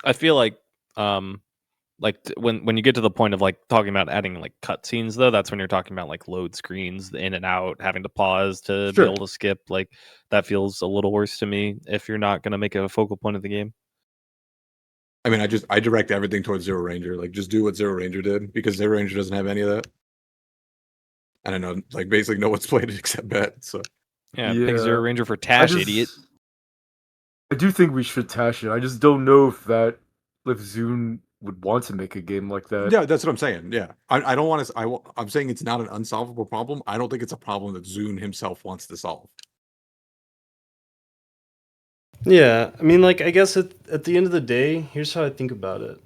I feel like when you get to the point of like talking about adding like cutscenes though, that's when you're talking about like load screens, the in and out, having to pause to Sure. be able to skip. Like that feels a little worse to me if you're not going to make it a focal point of the game. I mean, I direct everything towards Zero Ranger. Like, just do what Zero Ranger did because Zero Ranger doesn't have any of that. And I know, like, basically no one's played it except Bet. So Yeah, pick Zero Yeah. Ranger for I Tash, idiot. do think we should tash it. I just don't know if Zune would want to make a game like that. yeah, that's what I'm saying. Yeah, I don't want to. I'm saying it's not an unsolvable problem. I don't think it's a problem that Zune himself wants to solve. Yeah, I mean, like, I guess at the end of the day, here's how I think about it.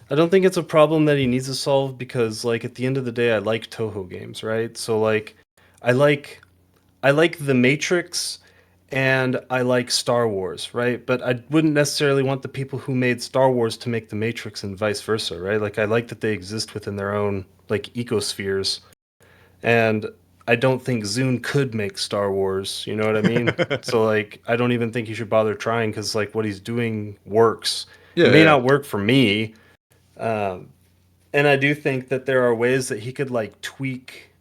I don't think it's a problem that he needs to solve because, like, at the end of the day, I like Touhou games, right? So, like, I like The Matrix and I like Star Wars, right? But I wouldn't necessarily want the people who made Star Wars to make The Matrix and vice versa, right? Like, I like that they exist within their own, like, ecospheres. And I don't think Zune could make Star Wars. You know what I mean? So like, I don't even think he should bother trying because like what he's doing works. It may not work for me, um, and I do think that there are ways that he could like tweak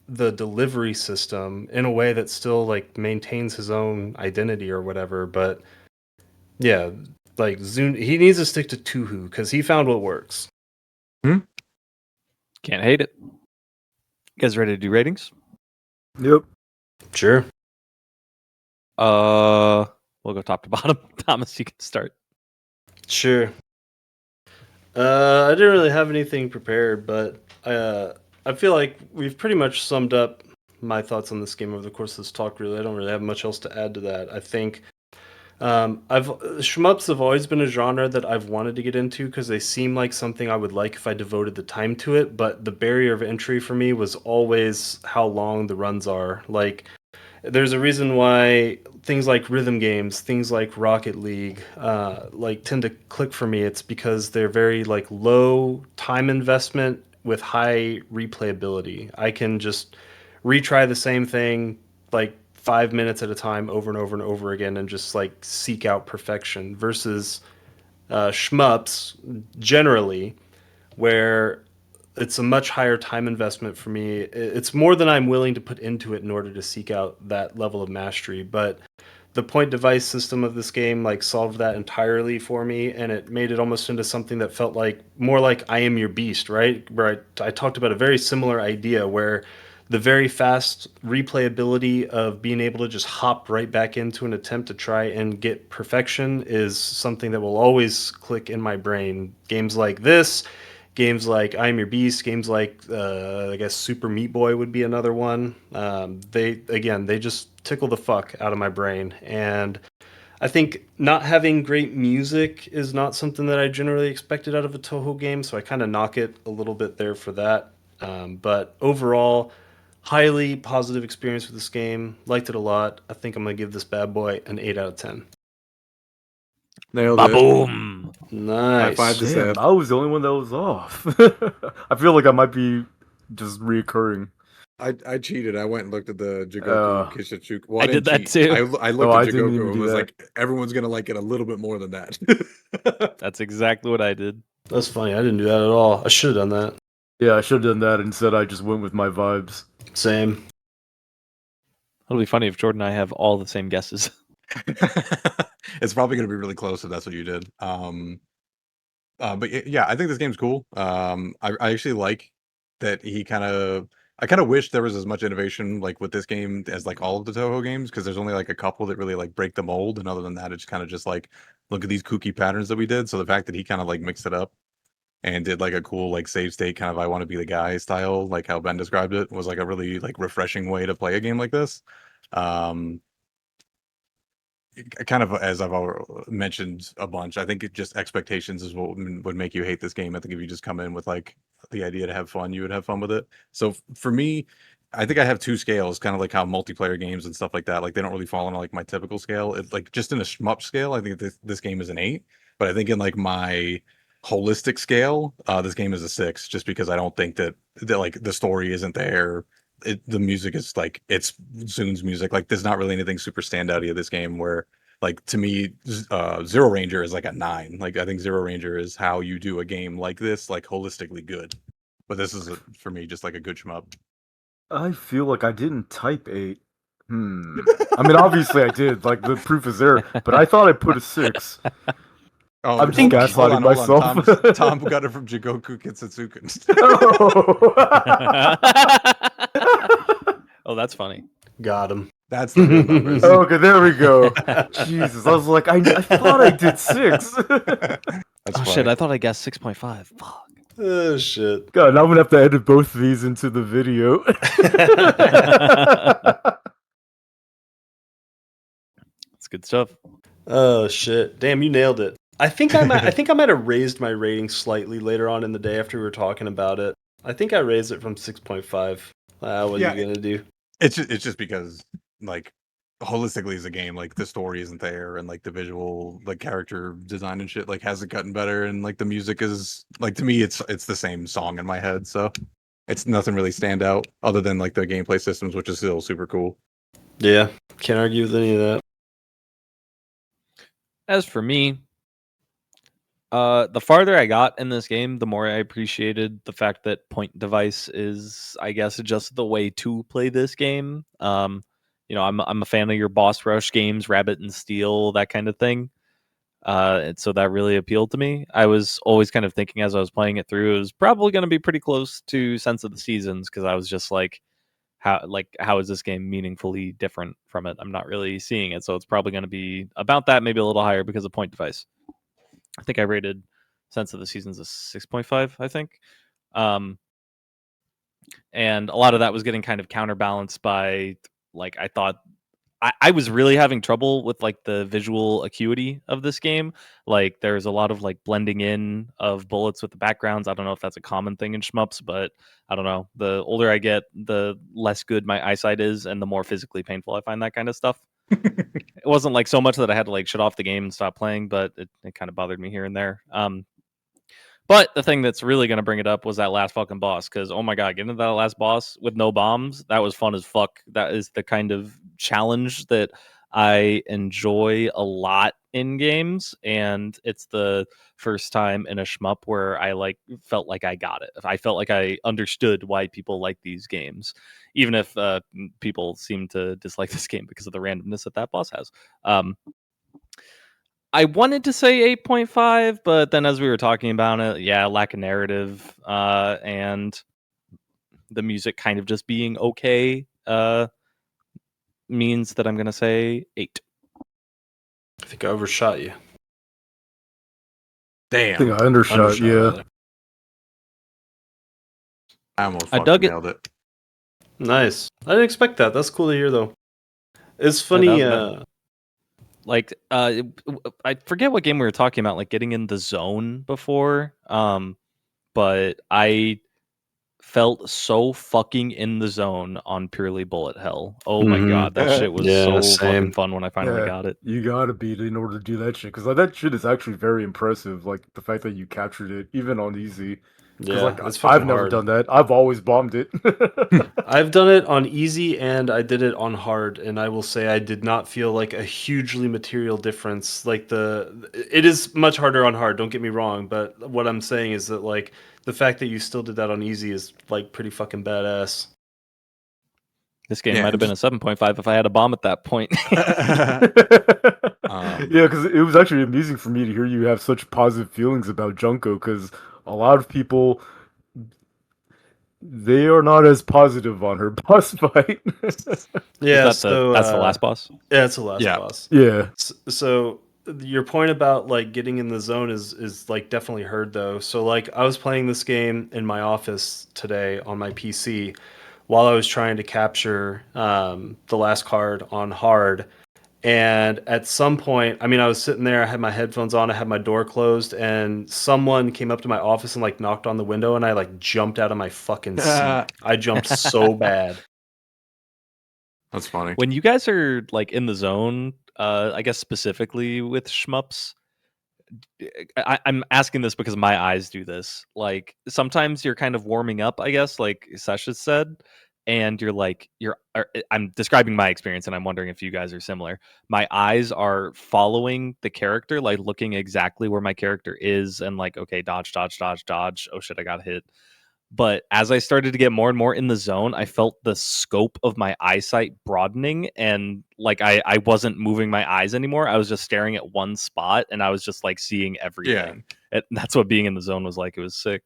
the delivery system in a way that still like maintains his own identity or whatever. But yeah, like Zune, he needs to stick to Touhou because he found what works. Can't hate it. You guys ready to do ratings? Yep. Sure. We'll go top to bottom. Thomas, you can start. Sure. I didn't really have anything prepared, but I feel like we've pretty much summed up my thoughts on this game over the course of this talk. Really, I don't really have much else to add to that. I think Shmups have always been a genre that I've wanted to get into because they seem like something I would like if I devoted the time to it. But the barrier of entry for me was always how long the runs are. Like, there's a reason why things like rhythm games, things like Rocket League, like tend to click for me. It's because they're very like low time investment with high replayability. I can just retry the same thing like 5 minutes at a time over and over and over again and just like seek out perfection versus shmups generally where it's a much higher time investment for me. It's more than I'm willing to put into it in order to seek out that level of mastery. But the point device system of this game like solved that entirely for me, and it made it almost into something that felt like more like I Am Your Beast, right? Where I talked about a very similar idea where the very fast replayability of being able to just hop right back into an attempt to try and get perfection is something that will always click in my brain. Games like this, games like I Am Your Beast, games like I guess Super Meat Boy would be another one. They just tickle the fuck out of my brain, and I think not having great music is not something that I generally expected out of a Touhou game, so I kind of knock it a little bit there for that. But overall, highly positive experience with this game. Liked it a lot. I think I'm gonna give this bad boy an 8 out of 10. Nailed it. Ba-boom! Nice. High five to Damn, Seth. I was the only one that was off. I feel like I might be just reoccurring. I cheated. I went and looked at the Jigoku Kishichuku. Well, I didn't did that cheat. too. I looked Oh, at I didn't Jigoku even and do was that. like, everyone's gonna like it a little bit more than that. That's exactly what I did. That's funny. I didn't do that at all. I should have done that. Yeah, I should have done that. Instead, I just went with my vibes. Same. It'll be funny if Jordan and I have all the same guesses. It's probably gonna be really close if that's what you did. But yeah, I think this game's cool. I actually like that he kind of. I kind of wish there was as much innovation like with this game as like all of the Toho games because there's only like a couple that really like break the mold, and other than that, it's kind of just like look at these kooky patterns that we did. So the fact that he kind of like mixed it up and did like a cool like save state kind of I want to be the guy style, like how Ben described it, was like a really like refreshing way to play a game like this. Um, kind of as I've mentioned a bunch, I think it just expectations is what would make you hate this game. I think if you just come in with like the idea to have fun, you would have fun with it. So for me, I think I have two scales, kind of like how multiplayer games and stuff like that, like they don't really fall on like my typical scale. It's like just in a shmup scale, I think this game is an 8, but I think in like my holistic scale, this game is a 6, just because I don't think that like the story isn't there. The music is like it's Zoon's music. Like there's not really anything super standouty of this game where like to me Zero Ranger is like a 9. Like I think Zero Ranger is how you do a game like this, like holistically good. But this is for me just like a good shmup. I feel like I didn't type 8. I mean, obviously I did. Like, the proof is there. But I thought I put a 6. Oh, I'm just gaslighting myself. Tom got it from Jigoku Kitsutsuken. Oh, that's funny. Got him. That's the real numbers. Okay, there we go. Jesus, I was like, I thought I did 6. That's Oh funny. shit! I thought I guessed 6.5. Fuck. Oh shit. God, now I'm gonna have to edit both of these into the video. That's good stuff. Oh shit. Damn, you nailed it. I think I might have raised my rating slightly later on in the day after we were talking about it. I think I raised it from 6.5. What are you gonna do? It's just because like holistically as a game, like the story isn't there and like the visual like character design and shit like hasn't gotten better, and like the music is like to me it's the same song in my head, so it's nothing really stand out other than like the gameplay systems, which is still super cool. Yeah, can't argue with any of that. As for me, the farther I got in this game, the more I appreciated the fact that point device is, I guess, just the way to play this game. I'm a fan of your boss rush games, Rabbit and Steel, that kind of thing. And so that really appealed to me. I was always kind of thinking as I was playing it through, it was probably going to be pretty close to Sense of the Seasons, because I was just like, how is this game meaningfully different from it? I'm not really seeing it, so it's probably going to be about that, maybe a little higher because of point device. I think I rated Sense of the Seasons a 6.5, I think. And a lot of that was getting kind of counterbalanced by, like, I thought I was really having trouble with like the visual acuity of this game. Like there's a lot of like blending in of bullets with the backgrounds. I don't know if that's a common thing in shmups, but I don't know. The older I get, the less good my eyesight is, and the more physically painful I find that kind of stuff. It wasn't like so much that I had to like shut off the game and stop playing, but it kind of bothered me here and there. But the thing that's really going to bring it up was that last fucking boss. Because, oh my God, getting to that last boss with no bombs, that was fun as fuck. That is the kind of challenge that I enjoy a lot in games. And it's the first time in a shmup where I like felt like I got it. I felt like I understood why people like these games. Even if people seem to dislike this game because of the randomness that boss has. I wanted to say 8.5, but then as we were talking about it, yeah, lack of narrative and the music kind of just being okay means that I'm going to say 8. I think I overshot you. I think Damn. I undershot. Yeah. rather. I almost I fucking dug it. nailed it. Nice. I didn't expect that. That's cool to hear, though. It's funny. Like I forget what game we were talking about, like getting in the zone before. But I felt so fucking in the zone on purely Bullet Hell. Oh my Mhm. God, that shit was Yeah, so same. fucking fun when I finally Yeah, got it. You gotta beat it in order to do that shit, because that shit is actually very impressive. Like the fact that you captured it even on easy. Because Yeah, like it's fucking I've never hard. done that. I've always bombed it. I've done it on easy and I did it on hard, and I will say I did not feel like a hugely material difference. Like it is much harder on hard, don't get me wrong, but what I'm saying is that like the fact that you still did that on easy is like pretty fucking badass. This game Yeah, might have been a 7.5 if I had a bomb at that point. Yeah, because it was actually amusing for me to hear you have such positive feelings about Junko, because a lot of people, they are not as positive on her boss fight. Yeah, Is that that's the last boss? Yeah, it's the last Yeah. boss. Yeah. So your point about like getting in the zone is like definitely heard though. So like I was playing this game in my office today on my PC while I was trying to capture the last card on hard. And at some point, I mean, I was sitting there, I had my headphones on, I had my door closed, and someone came up to my office and like knocked on the window, and I like jumped out of my fucking seat. I jumped so bad. That's funny. When you guys are like in the zone, I guess specifically with shmups, I'm asking this because my eyes do this. Like sometimes you're kind of warming up, I guess, like Sasha said, and I'm describing my experience, and I'm wondering if you guys are similar. My eyes are following the character, like looking exactly where my character is, and like, okay, dodge, dodge, dodge, dodge. Oh shit, I got hit. But as I started to get more and more in the zone, I felt the scope of my eyesight broadening, and like I wasn't moving my eyes anymore. I was just staring at one spot, and I was just like seeing everything. That's what being in the zone was like. It was sick.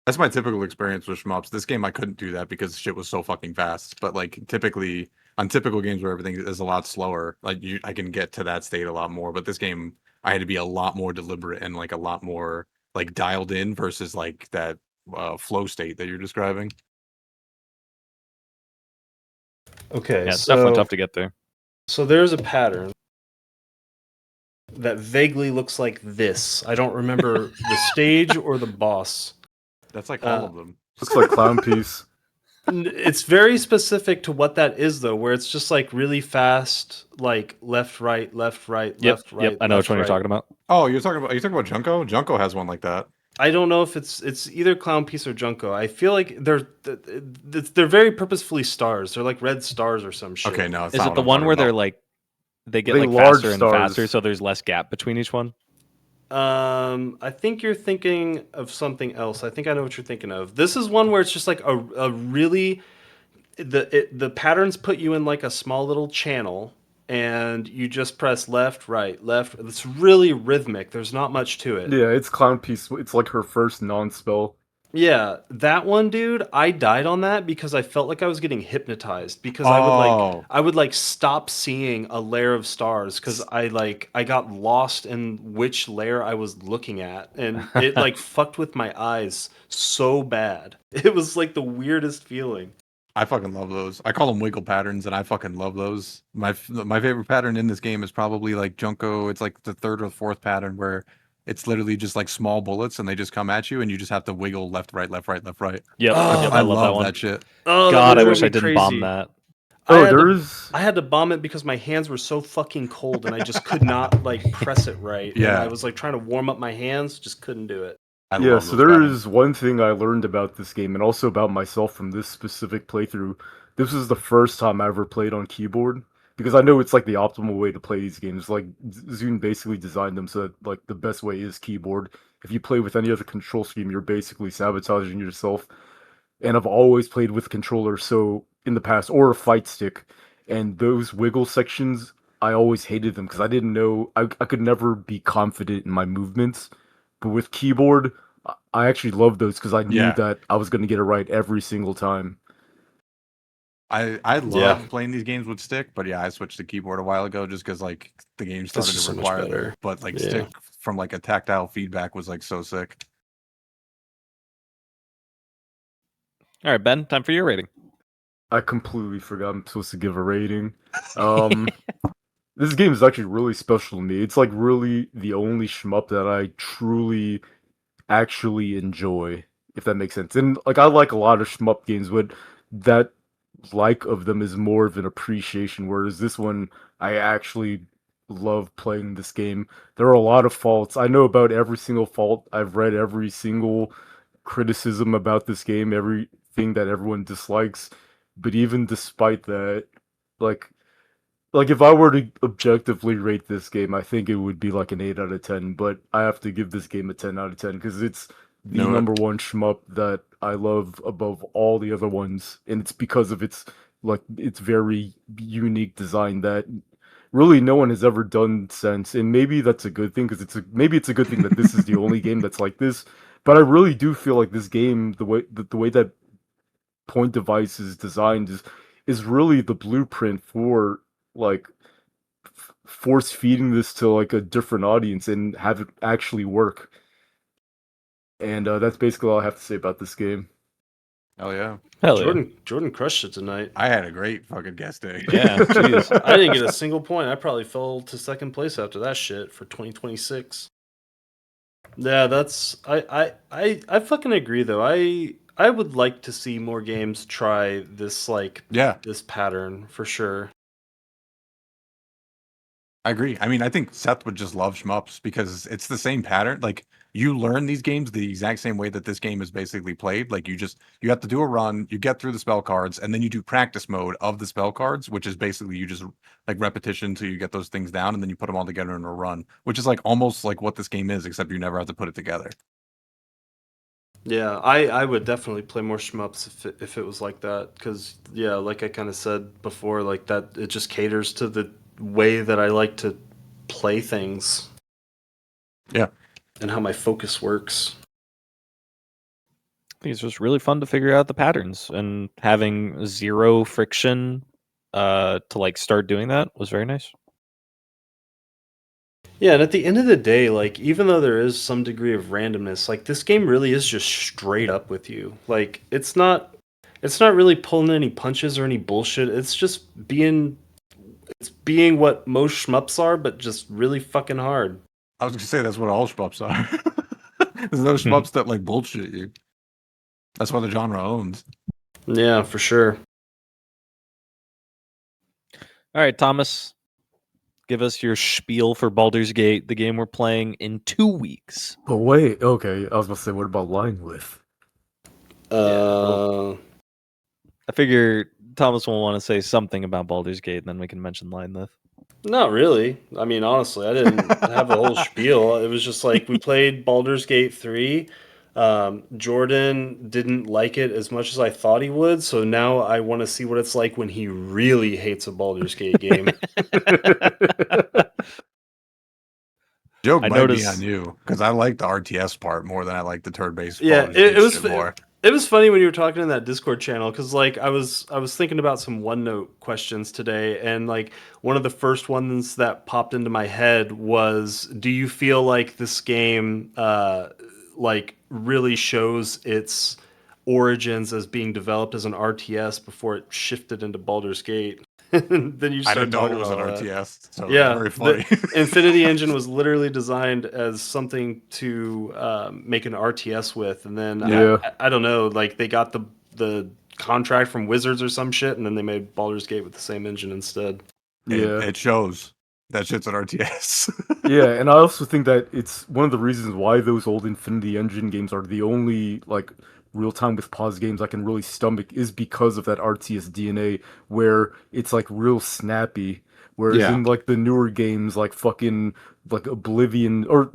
That's my typical experience with shmups. This game I couldn't do that because shit was so fucking fast. But like typically on typical games where everything is a lot slower, like I can get to that state a lot more. But this game I had to be a lot more deliberate and like a lot more like dialed in versus like that flow state that you're describing. Okay, Yeah, it's definitely so tough to get there. so there's a pattern that vaguely looks like this. I don't remember the stage or the boss. That's like all of them. Looks like Clown Piece. It's very specific to what that is, though, where it's just like really fast, like left, right, left, right, Yep, left, right. yep. I know which left, one you're right. talking about. Oh, are you talking about Junko? Junko has one like that. I don't know if it's either Clown Piece or Junko. I feel like they're very purposefully stars. They're like red stars or some shit. Okay, no, it's Is not it what the I'm one talking where they're about. like they get They like large faster and stars. faster, so there's less gap between each one? I think you're thinking of something else. I think I know what you're thinking of. This is one where it's just like a really the patterns put you in like a small little channel, and you just press left, right, left. It's really rhythmic. There's not much to it. Yeah, it's Clown Piece. It's like her first non-spell. Yeah, that one, dude, I died on that because I felt like I was getting hypnotized because Oh. I would like stop seeing a layer of stars because I got lost in which layer I was looking at, and it like fucked with my eyes so bad. It was like the weirdest feeling. I fucking love those. I call them wiggle patterns, and I fucking love those. My favorite pattern in this game is probably like Junko. It's like the third or fourth pattern where it's literally just like small bullets, and they just come at you, and you just have to wiggle left, right, left, right, left, right. Yep, Oh, yep, I I love that love one. that shit. Oh, God, that I would wish I drive me didn't bomb crazy. that. I had to bomb it because my hands were so fucking cold and I just could not like press it right. And Yeah. I was like trying to warm up my hands, just couldn't do it. I Yeah, love so those there patterns. is one thing I learned about this game and also about myself from this specific playthrough. This was the first time I ever played on keyboard because I know it's like the optimal way to play these games. Like Zune basically designed them so that like the best way is keyboard. If you play with any other control scheme, you're basically sabotaging yourself. And I've always played with controller, so in the past, or a fight stick. And those wiggle sections, I always hated them because I didn't know I could never be confident in my movements. But with keyboard, I actually loved those because I knew Yeah. that I was going to get it right every single time. I love Yeah. playing these games with stick, but yeah, I switched to keyboard a while ago just because like the game started just to so much require better. that. But like Yeah. stick from like a tactile feedback was like so sick. All right, Ben, time for your rating. I completely forgot I'm supposed to give a rating. This game is actually really special to me. It's like really the only shmup that I truly actually enjoy, if that makes sense. And like I like a lot of shmup games, but that like of them is more of an appreciation, whereas this one I actually love playing this game. There are a lot of faults. I know about every single fault. I've read every single criticism about this game, everything that everyone dislikes. But even despite that, like if I were to objectively rate this game, I think it would be like an 8 out of 10, but I have to give this game a 10 out of 10 because it's the Know it. number one shmup that I love above all the other ones, and it's because of its very unique design that really no one has ever done since. And maybe that's a good thing because maybe it's a good thing that this is the only game that's like this. But I really do feel like this game, the way that point device is designed is really the blueprint for like force feeding this to like a different audience and have it actually work. And that's basically all I have to say about this game. Hell yeah. Hell yeah. Jordan crushed it tonight. I had a great fucking guest day. Yeah, jeez. I didn't get a single point. I probably fell to second place after that shit for 2026. Yeah, that's I fucking agree though. I would like to see more games try this Yeah, this pattern for sure. I agree. I mean, I think Seth would just love shmups because it's the same pattern. Like you learn these games the exact same way that this game is basically played. Like you have to do a run, you get through the spell cards, and then you do practice mode of the spell cards, which is basically you just like repetition till you get those things down, and then you put them all together in a run, which is like almost like what this game is, except you never have to put it together. Yeah, I would definitely play more shmups if it was like that because yeah, like I kind of said before, like that it just caters to the way that I like to play things. Yeah. And how my focus works. I think it's just really fun to figure out the patterns, and having zero friction to like start doing that was very nice. Yeah, and at the end of the day, like even though there is some degree of randomness, like this game really is just straight up with you. Like it's not really pulling any punches or any bullshit. It's just being what most shmups are, but just really fucking hard. I was gonna say that's what all shmups are. There's no shmups that like bullshit you. That's why the genre owns. Yeah, for sure. All right, Thomas, give us your spiel for Baldur's Gate, the game we're playing in 2 weeks. But wait, okay, I was about to say, what about Line With? Uh, I figure Thomas will want to say something about Baldur's Gate, and then we can mention Linelith. Not really. I mean, honestly, I didn't have a whole spiel. It was just like we played Baldur's Gate 3. Jordan didn't like it as much as I thought he would, so now I want to see what it's like when he really hates a Baldur's Gate game. Joke I might be noticed- on you because I like the RTS part more than I like the turn-based. Yeah, Baldur's it Gate was shit more. it was funny when you were talking in that Discord channel because like I was thinking about some OneNote questions today, and like one of the first ones that popped into my head was, do you feel like this game like really shows its Origins as being developed as an RTS before it shifted into Baldur's Gate. And then you I start didn't know talking it was an about that. RTS, so Yeah, it's very funny. the Infinity Engine was literally designed as something to make an RTS with, and then Yeah. I don't know, like they got the contract from Wizards or some shit, and then they made Baldur's Gate with the same engine instead. Yeah. It shows that shit's an RTS. Yeah, and I also think that it's one of the reasons why those old Infinity Engine games are the only like real time with pause games I can really stomach is because of that RTS DNA where it's like real snappy. Whereas Yeah. in like the newer games like fucking like Oblivion or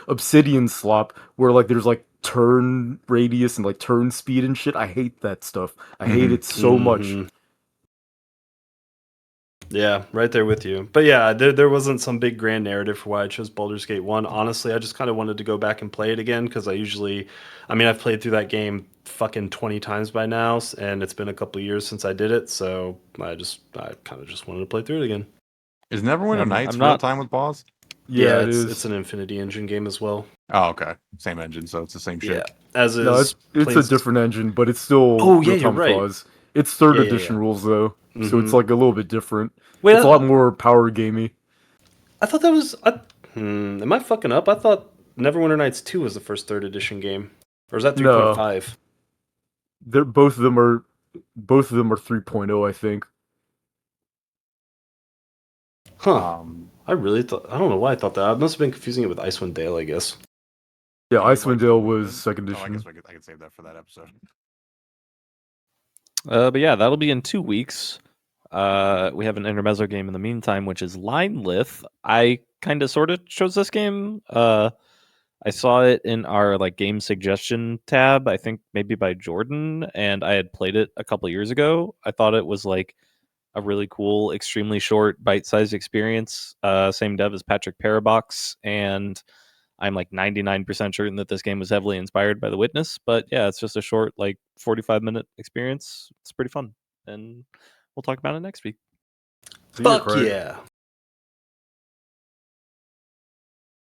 Obsidian slop where like there's like turn radius and like turn speed and shit, I hate that stuff. I hate it so much. Mhm. Yeah, right there with you. But yeah, there wasn't some big grand narrative for why I chose Baldur's Gate 1. Honestly, I just kind of wanted to go back and play it again because I've played through that game fucking 20 times by now, and it's been a couple of years since I did it, so I kind of just wanted to play through it again. Is Neverwinter I'm Nights real not. time with pause? Yeah, it it's is. an Infinity Engine game as well. Oh, okay. Same engine, so it's the same Yeah, shit. as No, is it's a Planes. different engine, but it's still Oh yeah, real you're time right. pause. It's third Yeah. edition rules though, so it's Mhm. like a little bit different. Wait, It's a lot more power gamey. I thought that was. Am I fucking up? I thought Neverwinter Nights 2 was the first third edition game, or is that No, 3.5? they're both of them are 3.0, I think. Huh. Um, I really thought. I don't know why I thought that. I must have been confusing it with Icewind Dale, I guess. Yeah, do you Icewind like Dale Neverwinter was then? second Oh, I edition. guess I could save that for that episode. But yeah, that'll be in 2 weeks. We have an intermezzo game in the meantime, which is Line Lith. I kind of sort of chose this game. I saw it in our like game suggestion tab, I think maybe by Jordan, and I had played it a couple years ago. I thought it was like a really cool, extremely short, bite-sized experience. Same dev as Patrick Parabox, and I'm like 99% certain that this game was heavily inspired by The Witness. But yeah, it's just a short, like 45-minute experience. It's pretty fun, and we'll talk about it next week. See ya, Fuck Craig. yeah.